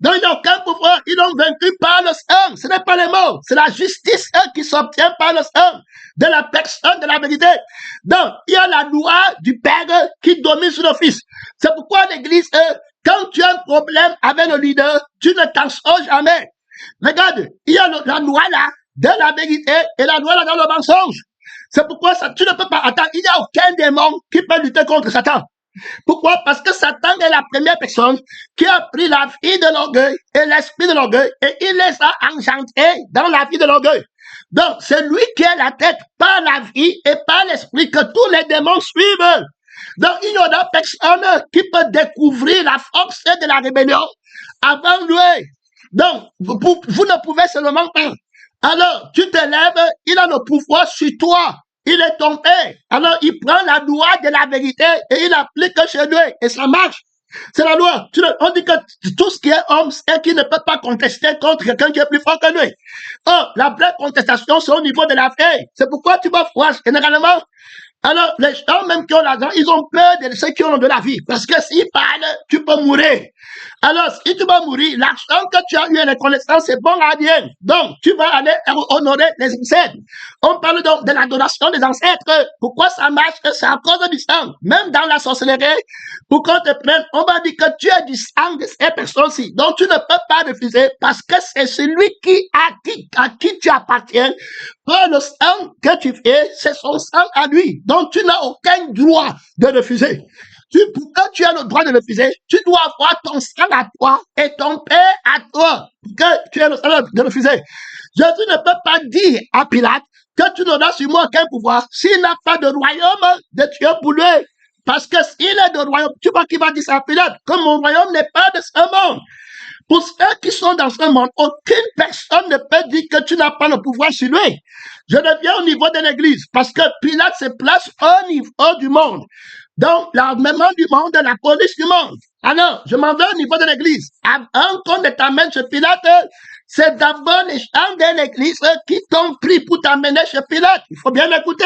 Donc, il n'y a aucun pouvoir. Ils ont vaincu par le sang. Ce n'est pas les mots. C'est la justice qui s'obtient par le sang de la personne de la vérité. Donc, il y a la loi du Père qui domine sur le Fils. C'est pourquoi l'Église, quand tu as un problème avec le leader, tu ne t'en sors jamais. Regarde, il y a la loi là de la vérité et la loi là dans le mensonge. C'est pourquoi ça, tu ne peux pas attendre. Il n'y a aucun démon qui peut lutter contre Satan. Pourquoi? Parce que Satan est la première personne qui a pris la vie de l'orgueil et l'esprit de l'orgueil et il les a engendrés dans la vie de l'orgueil. Donc, c'est lui qui est la tête par la vie et par l'esprit que tous les démons suivent. Donc, il n'y aura personne qui peut découvrir la force de la rébellion avant lui. Donc, vous ne pouvez seulement pas. Alors, tu te lèves, il a le pouvoir sur toi. Il est ton père. Alors, il prend la loi de la vérité et il applique chez lui. Et ça marche. C'est la loi. On dit que tout ce qui est homme, c'est qu'il ne peut pas contester contre quelqu'un qui est plus fort que lui. Or, la vraie contestation, c'est au niveau de la paix. C'est pourquoi tu vas voir généralement. Alors, les gens même qui ont l'argent, ils ont peur de ceux qui ont de la vie. Parce que s'ils parlent, tu peux mourir. Alors, si tu vas mourir, l'argent que tu as eu et les connaissances, c'est bon à rien. Donc, tu vas aller honorer les ancêtres. On parle donc de l'adoration des ancêtres. Pourquoi ça marche? C'est à cause du sang. Même dans la sorcellerie, pour qu'on te prenne, on va dire que tu es du sang de ces personnes-ci. Donc, tu ne peux pas refuser parce que c'est celui à qui tu appartiens. Le sang que tu fais, c'est son sang à lui. Donc, tu n'as aucun droit de refuser. Pourquoi tu as le droit de refuser? Tu dois avoir ton sang à toi et ton père à toi. Pourquoi tu as le droit de refuser? Jésus ne peut pas dire à Pilate que tu n'auras sur moi aucun pouvoir s'il n'a pas de royaume de Dieu pour lui. Parce que s'il est de royaume, tu vois qu'il va dire ça à Pilate, que mon royaume n'est pas de ce monde. Pour ceux qui sont dans ce monde, aucune personne ne peut dire que tu n'as pas le pouvoir sur lui. Je reviens au niveau de l'église, parce que Pilate se place au niveau du monde. Donc, l'armement du monde, la police du monde. Alors, je m'en vais au niveau de l'église. Avant qu'on ne t'amène chez Pilate, c'est d'abord les gens de l'église qui t'ont pris pour t'amener chez Pilate. Il faut bien écouter.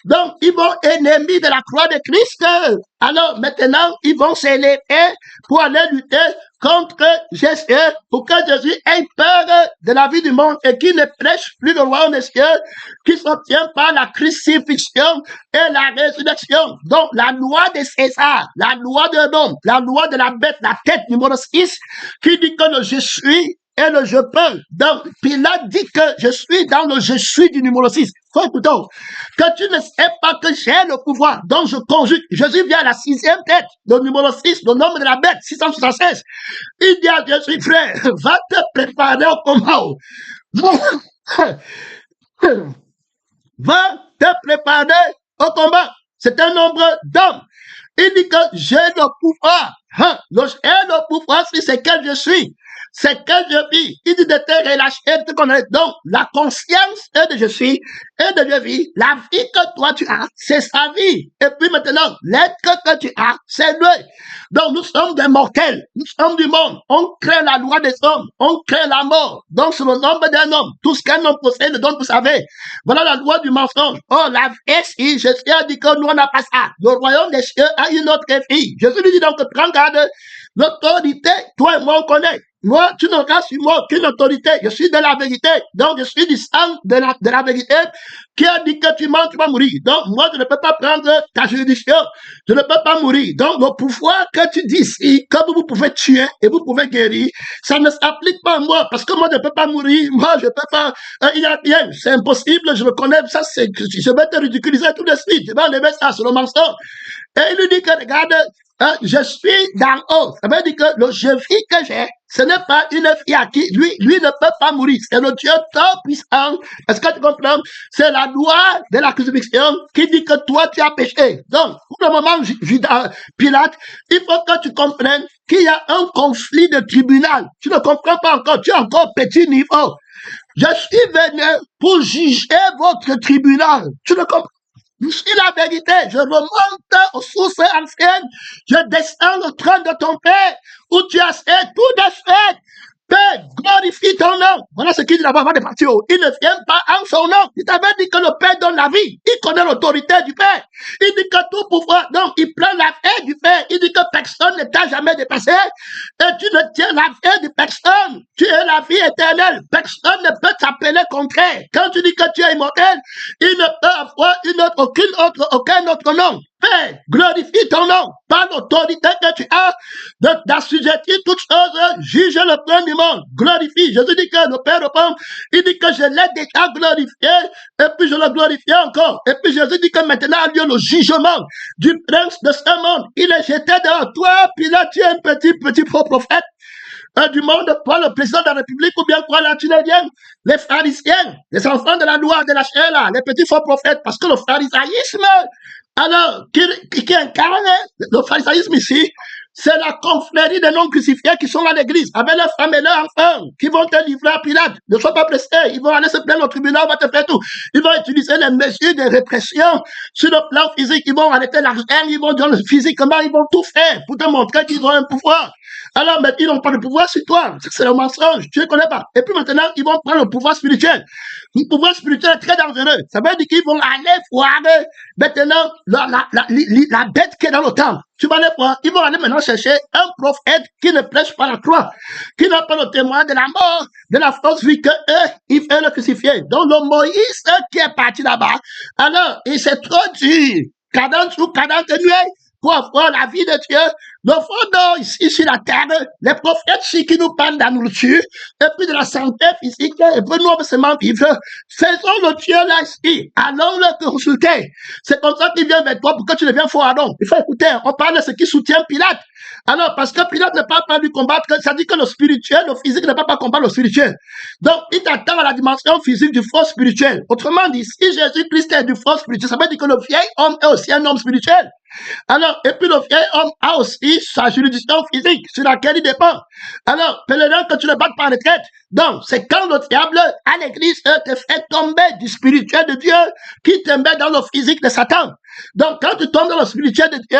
Donc, ils vont ennemis de la croix de Christ. Alors, maintenant, ils vont s'élever pour aller lutter contre Jésus, pour que Jésus ait peur de la vie du monde et qu'il ne prêche plus le royaume des cieux, qui s'obtient par la crucifixion et la résurrection. Donc, la loi de César, la loi de l'homme, la loi de la bête, la tête numéro 6, qui dit que le je suis et le je peux. Donc, Pilate dit que je suis dans le je suis du numéro 6. Faut écouter. Que tu ne sais pas que j'ai le pouvoir. Donc, je conjugue. Jésus vient à la 6e tête, le numéro 6, le nombre de la bête, 676. Il dit à Jésus, frère, va te préparer au combat. Va te préparer au combat. C'est un nombre d'hommes. Il dit que j'ai le pouvoir. J'ai le pouvoir, c'est quel je suis. C'est que je vis. Il dit de te relâcher, de te connaître. Donc, la conscience est de je suis et de je vis. La vie que toi tu as, c'est sa vie. Et puis maintenant, l'être que tu as, c'est lui. Donc, nous sommes des mortels. Nous sommes du monde. On crée la loi des hommes. On crée la mort. Donc, sur le nombre d'un homme, tout ce qu'un homme possède, donc vous savez. Voilà la loi du mensonge. Oh, la vie, si Jésus a dit que nous, on n'a pas ça. Le royaume des cieux a une autre fille. Jésus lui dit donc, prends garde. L'autorité, toi et moi, on connaît. Moi, tu n'auras sur moi aucune autorité. Je suis de la vérité. Donc, je suis du sang de la vérité qui a dit que tu mens, tu vas mourir. Donc, moi, je ne peux pas prendre ta juridiction. Je ne peux pas mourir. Donc, le pouvoir que tu dis ici, comme vous pouvez tuer et vous pouvez guérir, ça ne s'applique pas à moi parce que moi, je ne peux pas mourir. Moi, je ne peux pas. Il y a rien. C'est impossible. Je le connais. Ça, je vais te ridiculiser tout de suite. Je vais enlever ça sur le mensonge. Et il lui dit que, regarde, je suis d'en haut. Ça veut dire que le je vis que j'ai, ce n'est pas une fille à qui lui ne peut pas mourir. C'est le Dieu tout puissant. Est-ce que tu comprends? C'est la loi de la crucifixion qui dit que toi tu as péché. Donc, pour le moment, Pilate, il faut que tu comprennes qu'il y a un conflit de tribunal. Tu ne comprends pas encore. Tu es encore petit niveau. Je suis venu pour juger votre tribunal. Tu ne comprends? Je suis la vérité. Je remonte aux sources anciennes. Je descends au trône de ton Père où tu as fait tout de fait. Père, glorifie ton nom. Voilà ce qu'il dit là-bas avant de partir. Il ne vient pas en son nom. Il t'avait dit que le Père donne la vie. Il connaît l'autorité du Père. Il dit que tout pouvoir, donc il prend la vie du Père. Il dit que personne ne t'a jamais dépassé. Et tu ne tiens la vie de personne. Tu es la vie éternelle. Personne ne peut t'appeler contraire. Quand tu dis que tu es immortel, il ne peut avoir aucun autre nom. Père, glorifie ton nom par l'autorité que tu as d'assujettir toutes choses, juge le plan du monde, glorifie. Jésus dit que le Père répond, il dit que je l'ai déjà glorifié, et puis je le glorifie encore. Et puis Jésus dit que maintenant a lieu le jugement du prince de ce monde. Il est jeté dehors. Toi, puis là, tu es un petit faux prophète. du monde, quoi, le président de la République, ou bien quoi, là, tu ne viens, les pharisiens, les enfants de la loi, de la chair, là, les petits faux prophètes, parce que le pharisaïsme, alors, qui incarne le pharisaïsme ici, c'est la confrérie des non-crucifiés qui sont à l'église, avec leurs femmes et leurs enfants, qui vont te livrer à Pilate. Ne sois pas pressé, ils vont aller se plaindre au tribunal, on va te faire tout. Ils vont utiliser les mesures de répression sur le plan physique, ils vont arrêter l'argent, ils vont dire physiquement, ils vont tout faire pour te montrer qu'ils ont un pouvoir. Alors, mais ils n'ont pas de pouvoir sur toi, c'est le mensonge, tu ne connais pas. Et puis maintenant, ils vont prendre le pouvoir spirituel. Le pouvoir spirituel est très dangereux. Ça veut dire qu'ils vont aller voir maintenant la bête qui est dans le temple. Tu vas aller voir, ils vont aller maintenant chercher un prophète qui ne prêche pas la croix, qui n'a pas le témoin de la mort, de la fausse vie que eux, ils veulent le crucifier. Donc le Moïse qui est parti là-bas, alors il s'est trop dur, 40 jours, 40 nuits, pour avoir la vie de Dieu. Le fond ici sur la terre, les prophètes ici qui nous parlent de la nourriture, et puis de la santé physique, et puis nous, seulement vivre. Faisons le Dieu là ici. Allons le consulter. C'est comme ça qu'il vient vers toi pour que tu deviennes faux Adam. Il faut écouter, on parle de ce qui soutient Pilate. Alors, parce que Pilate ne parle pas du combattre, ça dit que le spirituel, le physique ne peut pas combattre le spirituel. Donc, il t'attend à la dimension physique du faux spirituel. Autrement dit, si Jésus-Christ est du faux spirituel, ça veut dire que le vieil homme est aussi un homme spirituel. Alors, et puis le vieil homme a aussi sa juridiction physique sur laquelle il dépend. Alors, pèlerin que tu ne battes pas en retraite. Donc, c'est quand le diable à l'église te fait tomber du spirituel de Dieu qui te met dans le physique de Satan. Donc, quand tu tombes dans le spirituel de Dieu,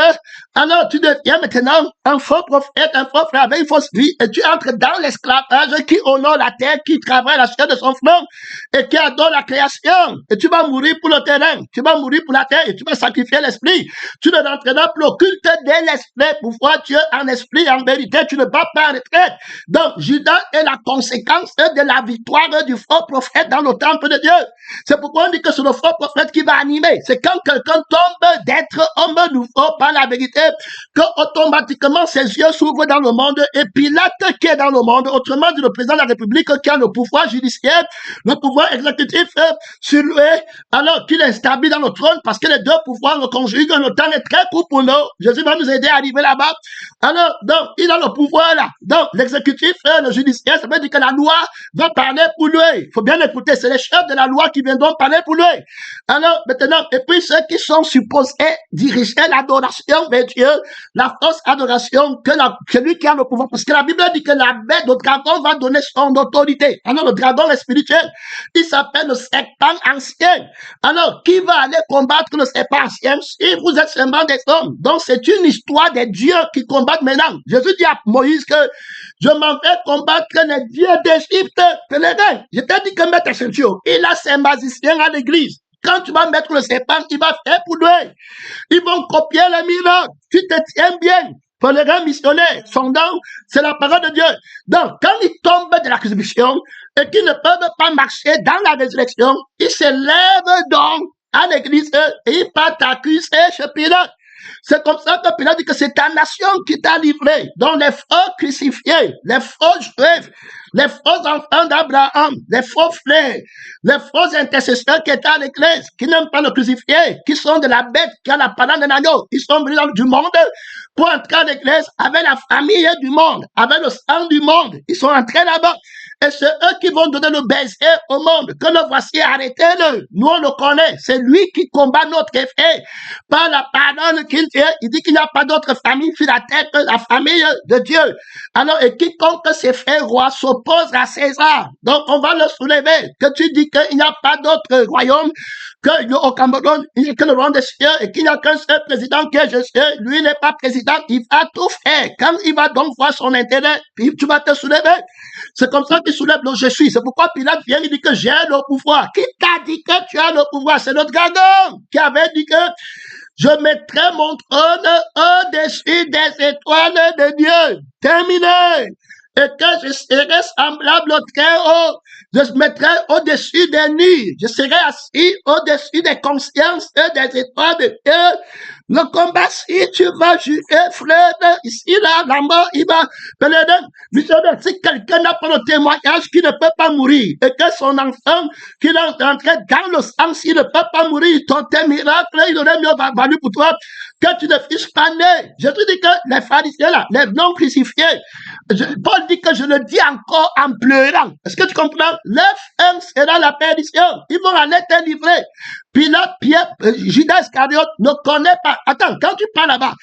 alors tu deviens maintenant un faux prophète, un faux frère avec une fausse vie, et tu entres dans l'esclavage qui honore la terre, qui travaille la chair de son front, et qui adore la création. Et tu vas mourir pour le terrain, tu vas mourir pour la terre, et tu vas sacrifier l'esprit. Tu ne rentreras plus au culte de l'esprit pour voir Dieu en esprit, en vérité, tu ne vas pas en retraite. Donc, Judas est la conséquence de la victoire du faux prophète dans le temple de Dieu. C'est pourquoi on dit que c'est le faux prophète qui va animer. C'est quand quelqu'un tombe d'être homme nouveau par la vérité, que automatiquement ses yeux s'ouvrent dans le monde, et Pilate qui est dans le monde, autrement dit le président de la République qui a le pouvoir judiciaire, le pouvoir exécutif sur lui, alors qu'il est établi dans le trône, parce que les deux pouvoirs le conjuguent, le temps est très court pour nous. Jésus va nous aider à arriver là-bas. Alors, donc, il a le pouvoir là. Donc, l'exécutif, le judiciaire, ça veut dire que la loi va parler pour lui. Il faut bien écouter, c'est les chefs de la loi qui viendront parler pour lui. Alors, maintenant, et puis ceux qui sont supposés diriger l'adoration de Dieu, la fausse adoration que lui qui a le pouvoir. Parce que la Bible dit que la bête, le dragon va donner son autorité. Alors, le dragon est spirituel. Il s'appelle le serpent ancien. Alors, qui va aller combattre le serpent ancien si vous êtes seulement des hommes? Donc, c'est une histoire des dieux qui combattent maintenant. Jésus dit à Moïse que je m'en vais combattre les dieux d'Égypte. Pèlerin, je t'ai dit que mets ta ceinture. Il a ses magiciens à l'église. Quand tu vas mettre le serpent, il va faire pour lui. Ils vont copier les miracles. Tu te tiens bien. Pèlerin missionnaire, son nom, c'est la parole de Dieu. Donc, quand ils tombent de la crucifixion et qu'ils ne peuvent pas marcher dans la résurrection, ils se lèvent donc à l'église et ils partent accuser chez Pilate. C'est comme ça que Pilate dit que c'est ta nation qui t'a livré. Donc les faux crucifiés, les faux juifs, les faux enfants d'Abraham, les faux frères, les faux intercesseurs qui étaient à l'église, qui n'aiment pas le crucifié, qui sont de la bête, qui a la parole d'un agneau, ils sont venus du monde pour entrer à l'église avec la famille du monde, avec le sang du monde. Ils sont entrés là-bas. Et c'est eux qui vont donner le baiser au monde. Que le voici, arrêtez-le. Nous, on le connaît. C'est lui qui combat notre effet. Par la parole qu'il dit, il dit qu'il n'y a pas d'autre famille sur la terre que la famille de Dieu. Alors, et quiconque s'est fait roi s'oppose à César. Donc, on va le soulever. Que tu dis qu'il n'y a pas d'autre royaume que au Cameroun, il n'y a que le roi des cieux et qu'il n'y a qu'un seul président qui est juste. Lui n'est pas président. Il va tout faire. Quand il va donc voir son intérêt, puis tu vas te soulever. C'est comme ça qu'il soulève le je suis. C'est pourquoi Pilate vient, il dit que j'ai le pouvoir. Qui t'a dit que tu as le pouvoir? C'est le dragon qui avait dit que je mettrai mon trône au-dessus des étoiles de Dieu. Terminé. Et que je serai semblable au Très-Haut. Je me mettrai au-dessus des nuits. Je serai assis au-dessus des consciences des étoiles de Dieu. Le combat, si tu vas juger, frère, ici, là, la mort, il va, si quelqu'un n'a pas le témoignage qu'il ne peut pas mourir, et que son enfant, qu'il est entré dans le sang, s'il ne peut pas mourir, ton miracle, il aurait mieux valu pour toi que tu ne fisses pas né. Je te dis que les pharisiens, là, les non crucifiés, Paul dit que je le dis encore en pleurant. Est-ce que tu comprends? Leur fin sera la perdition. Ils vont aller te livrer. Puis là, Judas Iscariote ne connaît pas. Attends, quand tu pars là-bas,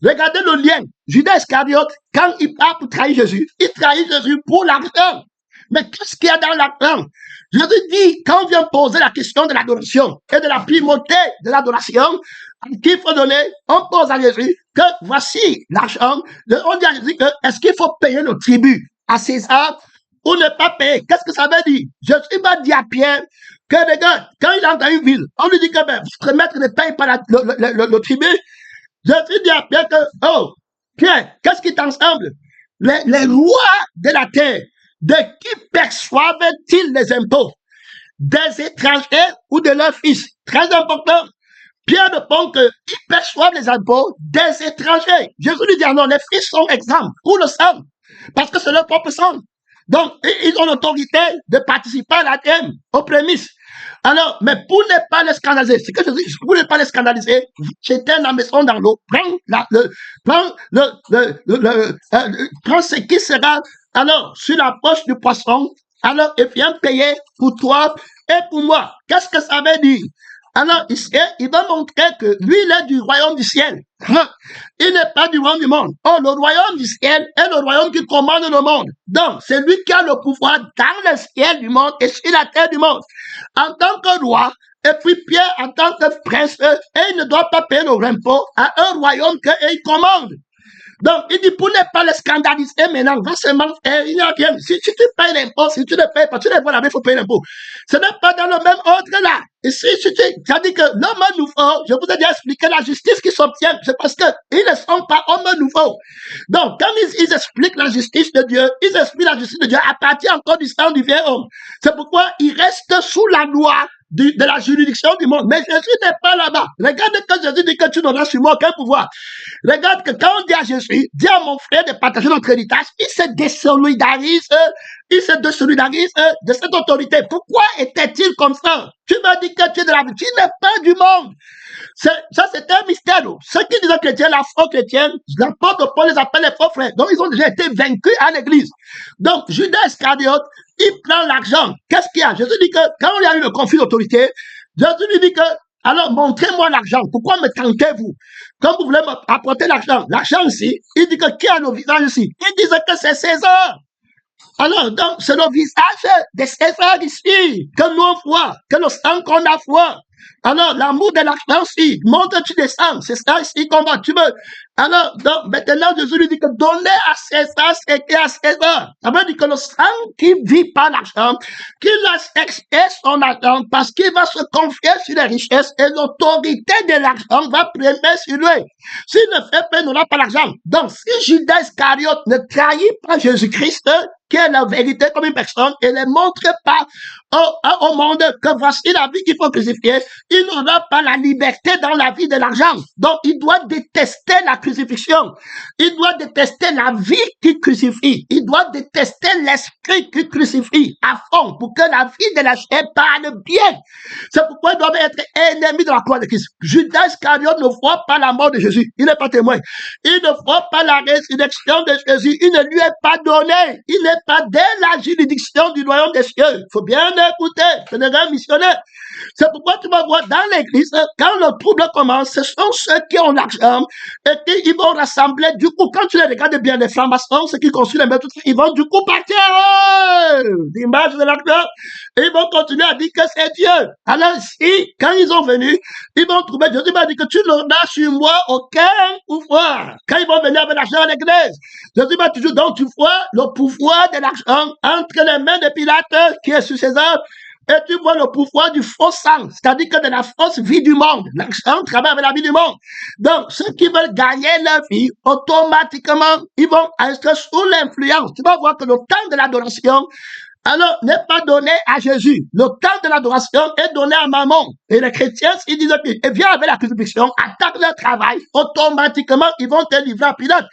regardez le lien. Judas Iscariote, quand il part pour trahir Jésus, il trahit Jésus pour l'argent. Mais qu'est-ce qu'il y a dans l'argent? Jésus dit, quand on vient poser la question de l'adoration et de la primauté de l'adoration, qu'il faut donner, on pose à Jésus que voici l'argent. On dit à Jésus que est-ce qu'il faut payer le tribut à César ou ne pas payer? Qu'est-ce que ça veut dire? Jésus m'a dit à Pierre que regarde, quand il entre dans une ville, on lui dit que votre maître ne paye pas le tribut. Jésus dit à Pierre que, oh, Pierre, qu'est-ce qui t'ensemble? Les rois de la terre, de qui perçoivent-ils les impôts? Des étrangers ou de leurs fils? Très important. Pierre répond qu'ils perçoivent les impôts des étrangers. Jésus lui dit, non, les fils sont exempts. Où le sang? Parce que c'est leur propre sang. Donc, ils ont l'autorité de participer à la thème, aux prémices. Alors, mais pour ne pas les scandaliser, c'est que je dis, pour ne pas les scandaliser, jetez la maison dans l'eau, prends ce qui sera, alors, sur la poche du poisson, alors, et viens payer pour toi et pour moi. Qu'est-ce que ça veut dire? Alors, il va montrer que lui, il est du royaume du ciel. Il n'est pas du royaume du monde. Oh, le royaume du ciel est le royaume qui commande le monde. Donc, c'est lui qui a le pouvoir dans le ciel du monde et sur la terre du monde. En tant que roi, et puis Pierre, en tant que prince, il ne doit pas payer le impôt à un royaume qu'il commande. Donc, il dit, pour ne pas les scandaliser maintenant, va seulement faire, il n'y a rien. Si tu payes l'impôt, si tu ne payes pas, tu ne vois là, il faut payer l'impôt. Ce n'est pas dans le même ordre là. Et si ça dit que l'homme nouveau, je vous ai déjà expliqué la justice qui s'obtient, c'est parce qu'ils ne sont pas hommes nouveaux. Donc, quand ils expliquent la justice de Dieu, ils expliquent la justice de Dieu à partir encore du sang du vieil homme. C'est pourquoi ils restent sous la loi de la juridiction du monde. Mais Jésus n'est pas là-bas. Regarde que Jésus dit que tu n'auras sur moi aucun pouvoir. Regarde que quand on dit à Jésus, dis à mon frère de partager notre héritage, il se désolidarise de cette autorité. Pourquoi était-il comme ça? Tu m'as dit que tu es de la vie. Tu n'es pas du monde. Ça, c'est un mystère. Ceux qui disent chrétiens, la foi chrétienne, l'apôtre Paul les appelle les faux frères. Donc, ils ont déjà été vaincus à l'église. Donc, Judas Iscariote, il prend l'argent. Qu'est-ce qu'il y a? Jésus dit que quand il y a eu le conflit d'autorité, Jésus lui dit que, alors, montrez-moi l'argent. Pourquoi me tentez-vous? Quand vous voulez m'apporter l'argent ici, il dit que qui a le visage ici? Il dit que c'est César. Alors, donc, c'est le visage de César ici, que nous on voit, que le sang qu'on a voit. Alors, l'amour de l'argent ici, montre tu descends, c'est ça ici qu'on va, tu veux. Alors, donc, maintenant, Jésus lui dit que donnez à César ce qui est à César. Ça veut dire que le sang qui vit par l'argent, qu'il laisse expier son argent parce qu'il va se confier sur les richesses et l'autorité de l'argent va primer sur lui. S'il ne fait pas, il n'aura pas l'argent. Donc, si Judas Iscariote ne trahit pas Jésus-Christ, qui est la vérité comme une personne, et ne montre pas au monde que voici la vie qu'il faut crucifier, il n'aura pas la liberté dans la vie de l'argent. Donc, il doit détester la crucifixion. Il doit détester la vie qui crucifie. Il doit détester l'esprit qui crucifie à fond pour que la vie de la chair parle bien. C'est pourquoi il doit être ennemi de la croix de Christ. Judas Iscariote ne voit pas la mort de Jésus. Il n'est pas témoin. Il ne voit pas la résurrection de Jésus. Il ne lui est pas donné. Il n'est pas dès la juridiction du royaume des cieux. Il faut bien écouter. C'est des grands missionnaires. C'est pourquoi tu vas voir dans l'église, quand le trouble commence, ce sont ceux qui ont l'argent et qui vont rassembler. Du coup, quand tu les regardes bien, les francs-maçons, ceux qui construisent les maisons, ils vont du coup partir l'image de l'argent. Et ils vont continuer à dire que c'est Dieu. Alors ici, quand ils sont venus, ils vont trouver, Jésus m'a dit que tu n'auras sur moi aucun pouvoir. Quand ils vont venir avec l'argent à l'église, Jésus m'a toujours, donc tu vois le pouvoir de l'argent entre les mains de Pilate, qui est sur César, et tu vois le pouvoir du faux sang, c'est-à-dire que de la fausse vie du monde. L'argent travaille avec la vie du monde. Donc, ceux qui veulent gagner leur vie, automatiquement, ils vont être sous l'influence. Tu vas voir que le temps de l'adoration, alors, n'est pas donné à Jésus. Le temps de l'adoration est donné à Mammon. Et les chrétiens, s'ils disent, et viens avec la crucifixion, attaque leur travail, automatiquement, ils vont te livrer à Pilate.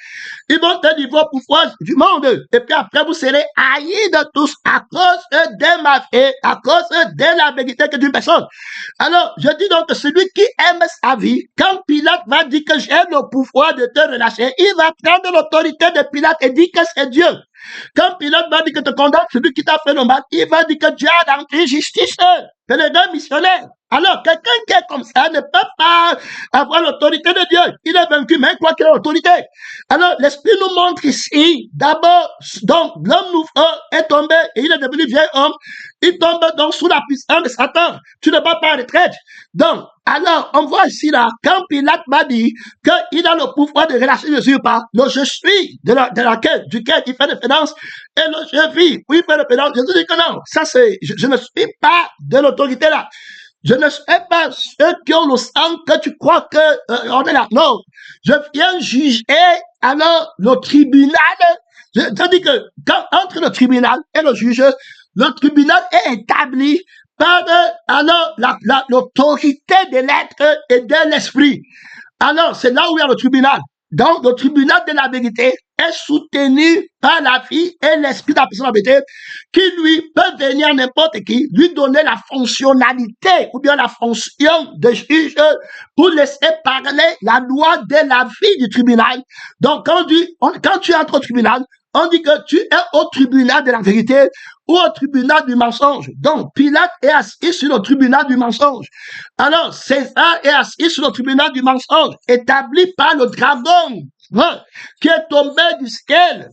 Ils vont te livrer au pouvoir du monde. Et puis après, vous serez haïs de tous à cause de ma vie, à cause de la vérité que d'une personne. Alors, je dis donc que celui qui aime sa vie, quand Pilate va dire que j'ai le pouvoir de te relâcher, il va prendre l'autorité de Pilate et dire que c'est Dieu. Quand Pilate va dire que te condamne celui qui t'a fait le mal, il va dire que Dieu a rendu justice. C'est le deux missionnaire. Alors, quelqu'un qui est comme ça ne peut pas avoir l'autorité de Dieu. Il est vaincu, mais il croit qu'il a l'autorité. Alors, l'Esprit nous montre ici, d'abord, donc, l'homme nouveau est tombé et il est devenu vieil homme. Il tombe donc sous la puissance de Satan. Tu ne vas pas en retraite. Donc, alors, on voit ici là, quand Pilate m'a dit qu'il a le pouvoir de relâcher Jésus ou pas, le je suis duquel il fait référence, et le je vis, où il fait référence, Jésus dit que non, ça c'est, je ne suis pas de l'autorité là. Je ne suis pas ceux qui ont le sang que tu crois que on est là. Non, je viens juger alors le tribunal. C'est-à-dire que entre le tribunal et le juge, le tribunal est établi par alors l'autorité de l'être et de l'esprit. Alors, c'est là où il y a le tribunal. Donc, le tribunal de la vérité est soutenu par la vie et l'esprit de la personne de la vérité qui lui peut venir n'importe qui, lui donner la fonctionnalité ou bien la fonction de juge pour laisser parler la loi de la vie du tribunal. Donc, quand tu entres au tribunal, on dit que tu es au tribunal de la vérité ou au tribunal du mensonge. Donc, Pilate est assis sur le tribunal du mensonge. Alors, César est assis sur le tribunal du mensonge, établi par le dragon, qui est tombé du ciel,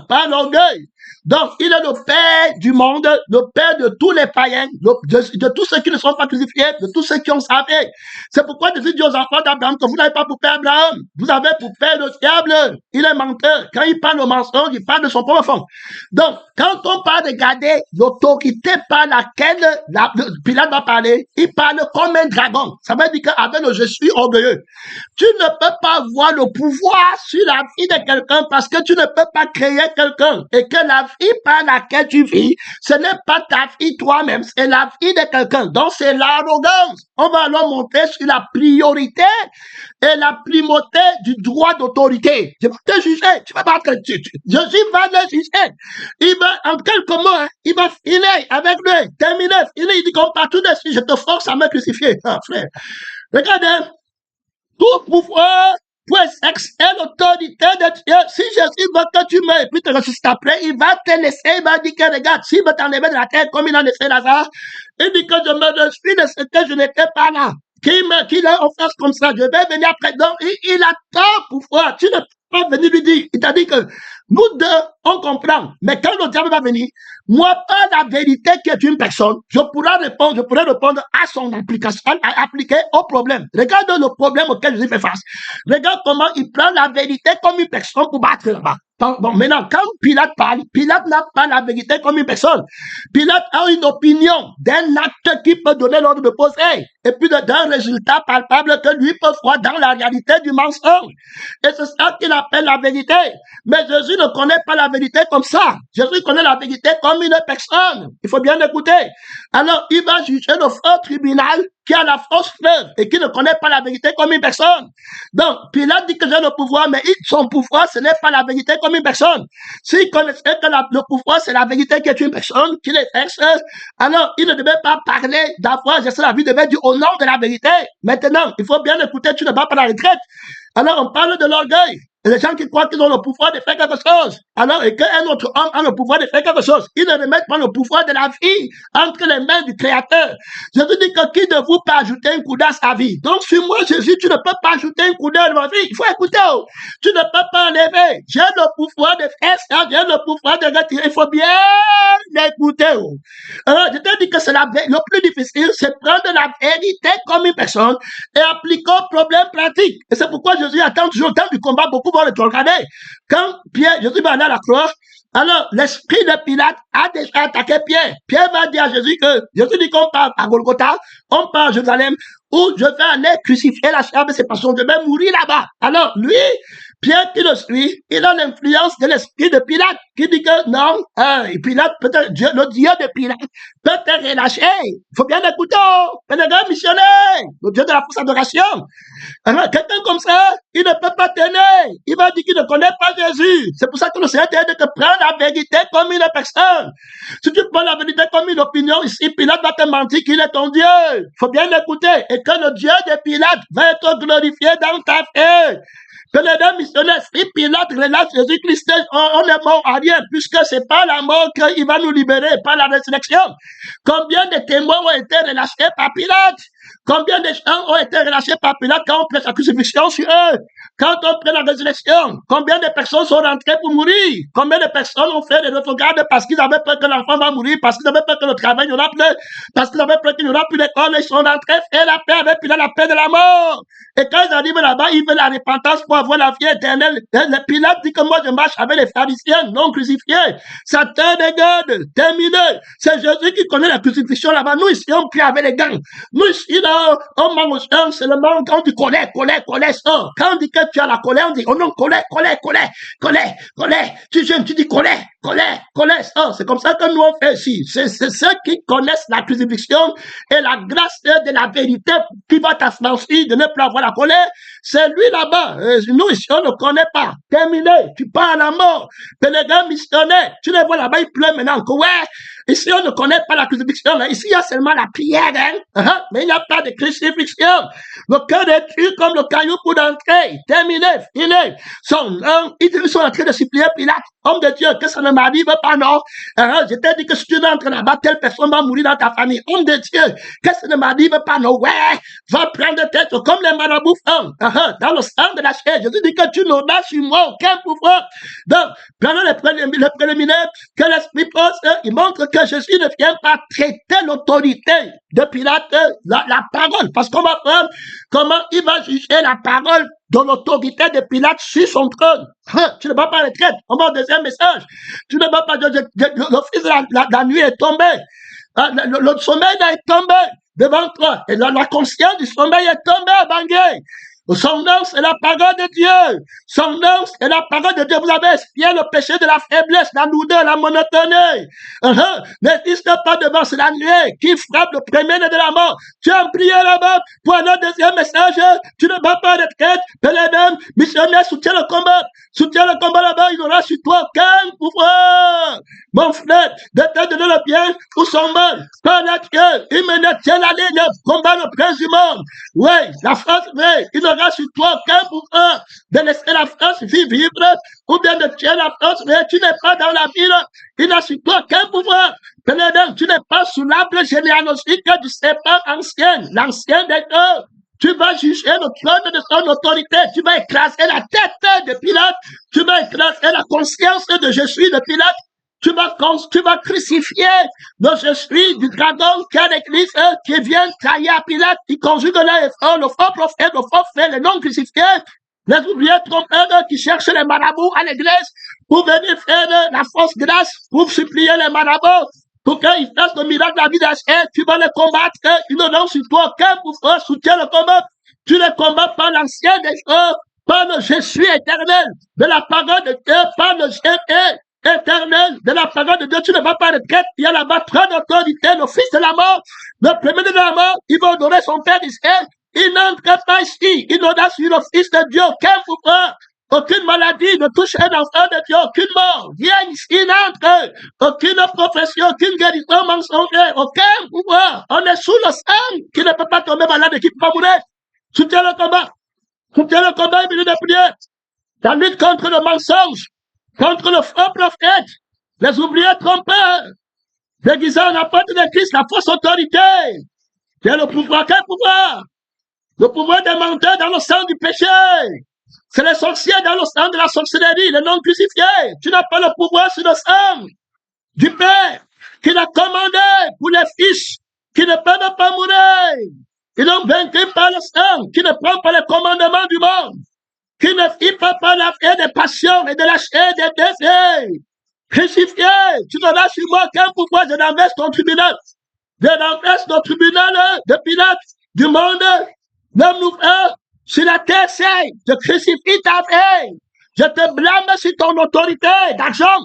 par l'orgueil. Donc, il est le Père du monde, le Père de tous les païens, de tous ceux qui ne sont pas crucifiés, de tous ceux qui ont sauvé. C'est pourquoi Jésus dit aux enfants d'Abraham que vous n'avez pas pour Père Abraham, vous avez pour Père le diable. Il est menteur. Quand il parle au mensonge, il parle de son propre fond. Donc, quand on parle de garder l'autorité par laquelle Pilate va parler, il parle comme un dragon. Ça veut dire qu'avec le je suis orgueilleux, tu ne peux pas avoir le pouvoir sur la vie de quelqu'un parce que tu ne peux pas créer quelqu'un et que la vie par laquelle tu vis, ce n'est pas ta vie toi-même, c'est la vie de quelqu'un. Donc, c'est l'arrogance. On va alors monter sur la priorité et la primauté du droit d'autorité. Je vais te juger. Tu vas pas Jésus va le juger. Il va, en quelques mots, il va finir avec lui. Terminer. Il dit comme partout dessus, je te force à me crucifier. Ah, frère. Regardez. Tout pouvoir pour exercer l'autorité de Dieu. Si Jésus veut que tu meurs et puis te ressuscites après, il va te laisser, il va dire que regarde, s'il veut t'enlever de la terre comme il a laissé Lazare, il dit que je me suis de ce que je n'étais pas là. Qu'il a offert comme ça, je vais venir après. Donc, il a tant pouvoir. Tu ne peux pas venir lui dire. Il t'a dit que nous deux, on comprend. Mais quand le diable va venir, moi, pas la vérité qui est une personne, je pourrais répondre à son application, à appliquer au problème. Regarde le problème auquel je fais face. Regarde comment il prend la vérité comme une personne pour battre là-bas. Bon, maintenant, quand Pilate parle, Pilate n'a pas la vérité comme une personne. Pilate a une opinion d'un acte qui peut donner l'ordre de poser. Et puis d'un résultat palpable que lui peut voir dans la réalité du mensonge. Et c'est ça qu'il appelle la vérité. Mais Jésus ne connaît pas la vérité comme ça. Jésus connaît la vérité comme une personne. Il faut bien écouter. Alors, il va juger le faux tribunal qui a la fausse preuve et qui ne connaît pas la vérité comme une personne. Donc, Pilate dit que j'ai le pouvoir, mais son pouvoir, ce n'est pas la vérité comme une personne. S'il connaissait que le pouvoir, c'est la vérité qui est une personne, qu'il exerce, alors il ne devait pas parler d'avoir exercé la vie, il devait dire au nom de la vérité. Maintenant, il faut bien écouter, tu ne vas pas à la retraite. Alors, on parle de l'orgueil. Et les gens qui croient qu'ils ont le pouvoir de faire quelque chose, alors, et qu'un autre homme a le pouvoir de faire quelque chose, ils ne remettent pas le pouvoir de la vie entre les mains du Créateur. Je vous dis que qui de vous peut ajouter un coup à sa vie? Donc, sur moi, Jésus, tu ne peux pas ajouter un coup à ma vie. Il faut écouter. Tu ne peux pas enlever. J'ai le pouvoir de faire ça, j'ai le pouvoir de retirer. Il faut bien écouter. Alors, je te dis que c'est le plus difficile, c'est prendre la vérité comme une personne et appliquer au problème pratique. Et c'est pourquoi Jésus attend toujours le temps du combat. Beaucoup vont le regarder. Quand Jésus va aller à la croix, alors l'esprit de Pilate a déjà attaqué Pierre. Pierre va dire à Jésus que Jésus dit qu'on part à Golgotha, on part à Jérusalem, où je vais aller crucifier la chair de ses passions, je vais mourir là-bas. Alors lui, Pierre qui le suit, il a l'influence de l'esprit de Pilate, qui dit que non, Pilate, peut-être le Dieu de Pilate, peut te relâcher. Il faut bien écouter, le missionnaire, le Dieu de la fausse adoration. Alors, quelqu'un comme ça, il ne peut pas tenir. Il va dire qu'il ne connaît pas Jésus. C'est pour ça que le Seigneur te dit de prendre la vérité comme une personne. Si tu prends la vérité comme une opinion, ici, Pilate va te mentir qu'il est ton Dieu. Il faut bien écouter. Et que le Dieu de Pilate va être glorifié dans ta vie. Que les deux missionnaires, si Pilate relâche Jésus-Christ, on est mort à rien, puisque c'est pas la mort qu'il va nous libérer, pas la résurrection. Combien de témoins ont été relâchés par Pilate? Combien de gens ont été relâchés par Pilate quand on prête la crucifixion sur eux? Quand on prend la résurrection, combien de personnes sont rentrées pour mourir? Combien de personnes ont fait des retrogrades parce qu'ils avaient peur que l'enfant va mourir, parce qu'ils avaient peur que le travail n'y aura plus, parce qu'ils avaient peur qu'il n'y aura plus d'école, ils sont rentrés faire la paix avec Pilate, la paix de la mort. Et quand ils arrivent là-bas, ils veulent la repentance pour avoir la vie éternelle. Le Pilate dit que moi je marche avec les pharisiens non crucifiés. Ça te dégueule, terminé. C'est Jésus qui connaît la crucifixion là-bas. Nous ici, on prie avec les gants. Nous ici, là, on mange c'est le moment quand on dit colère, ça. Quand on dit que tu as la colère, on dit, oh non, colère. Tu jeûnes, tu dis colère, ça. C'est comme ça que nous on fait ici. C'est ceux qui connaissent la crucifixion et la grâce de la vérité qui va t'affranchir de ne plus avoir la colère. C'est lui là-bas. Nous ici, on ne connaît pas. Terminé. Tu pars à la mort. Pèlerin missionnaire. Tu les vois là-bas, ils pleurent maintenant. Ouais. Ici, on ne connaît pas la crucifixion. Là. Ici, il y a seulement la prière. Mais il n'y a pas de crucifixion. Le cœur est dur comme le caillou pour d'entrer. Terminé. Fini. Ils sont en train de supplier Pilate. Homme de Dieu, que ça ne m'arrive pas, non? Je t'ai dit que si tu rentres là-bas, telle personne va mourir dans ta famille. Homme de Dieu, que ça ne m'arrive pas, non? Ouais. Va prendre tête comme les marabouts font. Dans le sang de la chair. Jésus dit que tu n'auras sur moi aucun pouvoir. Donc, pendant le préliminaire, que l'Esprit pose, il montre que Jésus ne vient pas traiter l'autorité de Pilate, la parole. Parce qu'on va voir comment il va juger la parole de l'autorité de Pilate sur son trône. Tu ne vas pas le traiter. On va au deuxième message. Tu ne vas pas dire, le fils de la nuit est tombé. Le sommeil est tombé devant toi. Et la conscience du sommeil est tombée à Bangay. Son nom, c'est la parole de Dieu. Son nom, c'est la parole de Dieu. Vous avez expié le péché de la faiblesse, la lourdeur, la monotonie. N'existe pas devant, c'est la nuée qui frappe le premier de la mort. Tu as prié là-bas pour un deuxième message. Tu ne vas pas de traite. Pélédem, missionnaire, soutiens le combat. Soutiens le combat là-bas. Il n'aura sur toi aucun pouvoir. Mon frère, de te donner le bien ou son mal. Par la Dieu, il me tient la ligne. Combat le prince du monde. Oui, la France, oui, il n'aura sur toi aucun pouvoir de laisser la France vivre ou bien de tuer la France, mais tu n'es pas dans la ville. Il n'a sur toi aucun pouvoir. Pélédem, tu n'es pas sous l'arbre généalogique du serpent ancien, l'ancien des deux. Tu vas juger le trône de son autorité. Tu vas écraser la tête de Pilate. Tu vas écraser la conscience de Jésus de Pilate. Tu vas crucifier le Jésus du dragon qui a l'église qui vient trahir à Pilate, qui conjugue le faux prophète, le faux frère, les non crucifiés, les ouvriers trompeurs qui cherchent les marabouts à l'église pour venir faire la fausse grâce, pour supplier les marabouts, pour qu'ils fassent le miracle de la vie d'Hachem. Tu vas les combattre, ils n'ont sur toi aucun pouvoir, soutient le combat. Tu les combats par l'ancien des choses, par le Jésus éternel, de la parole de Dieu, par le Jésus éternel, de la parole de Dieu. Tu ne vas pas retraite. Il y a là-bas trois autorités, le fils de la mort, le premier de la mort, il va honorer son père d'Israël. Il n'entre pas ici. Il n'aura sur le fils de Dieu aucun pouvoir. Aucune maladie ne touche un enfant de Dieu, aucune mort. Rien ici n'entre. Aucune profession, aucune guérison mensongère, aucun pouvoir. On est sous le sang qui ne peut pas tomber malade et qui ne peut pas mourir. Soutiens le combat. Soutiens le combat et minute de prière. La lutte contre le mensonge, contre le faux prophète, les ouvriers trompeurs, déguisant la porte de Christ, la fausse autorité. Tu as le pouvoir, quel pouvoir? Le pouvoir des menteurs dans le sang du péché. C'est les sorciers dans le sang de la sorcellerie, les non crucifiés. Tu n'as pas le pouvoir sur le sang du Père qui l'a commandé pour les fils qui ne peuvent pas mourir. Ils ont vaincu par le sang, qui ne prend pas les commandements du monde, qui ne fit pas par la chair des passions et de la chair des désirs. Crucifié, tu n'auras sur moi qu'un pouvoir, je n'enverse ton tribunal. Je n'enverse ton tribunal de Pilate, du monde, l'homme nous sur la terre, c'est, je crucifie ta vie. Je te blâme sur ton autorité d'argent.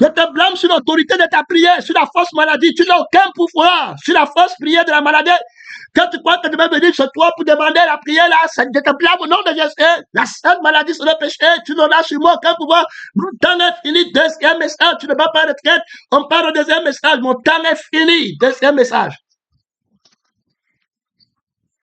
Je te blâme sur l'autorité de ta prière, sur la fausse maladie. Tu n'as aucun pouvoir sur la fausse prière de la maladie. Quand tu crois que tu vas venir chez toi pour demander la prière, là, je te blâme au nom de Jésus. La seule maladie, c'est le péché. Tu n'en as sur moi aucun pouvoir. Mon temps est fini. Deuxième message. Tu ne vas pas retraite. On parle au deuxième message. Mon temps est fini. Deuxième message.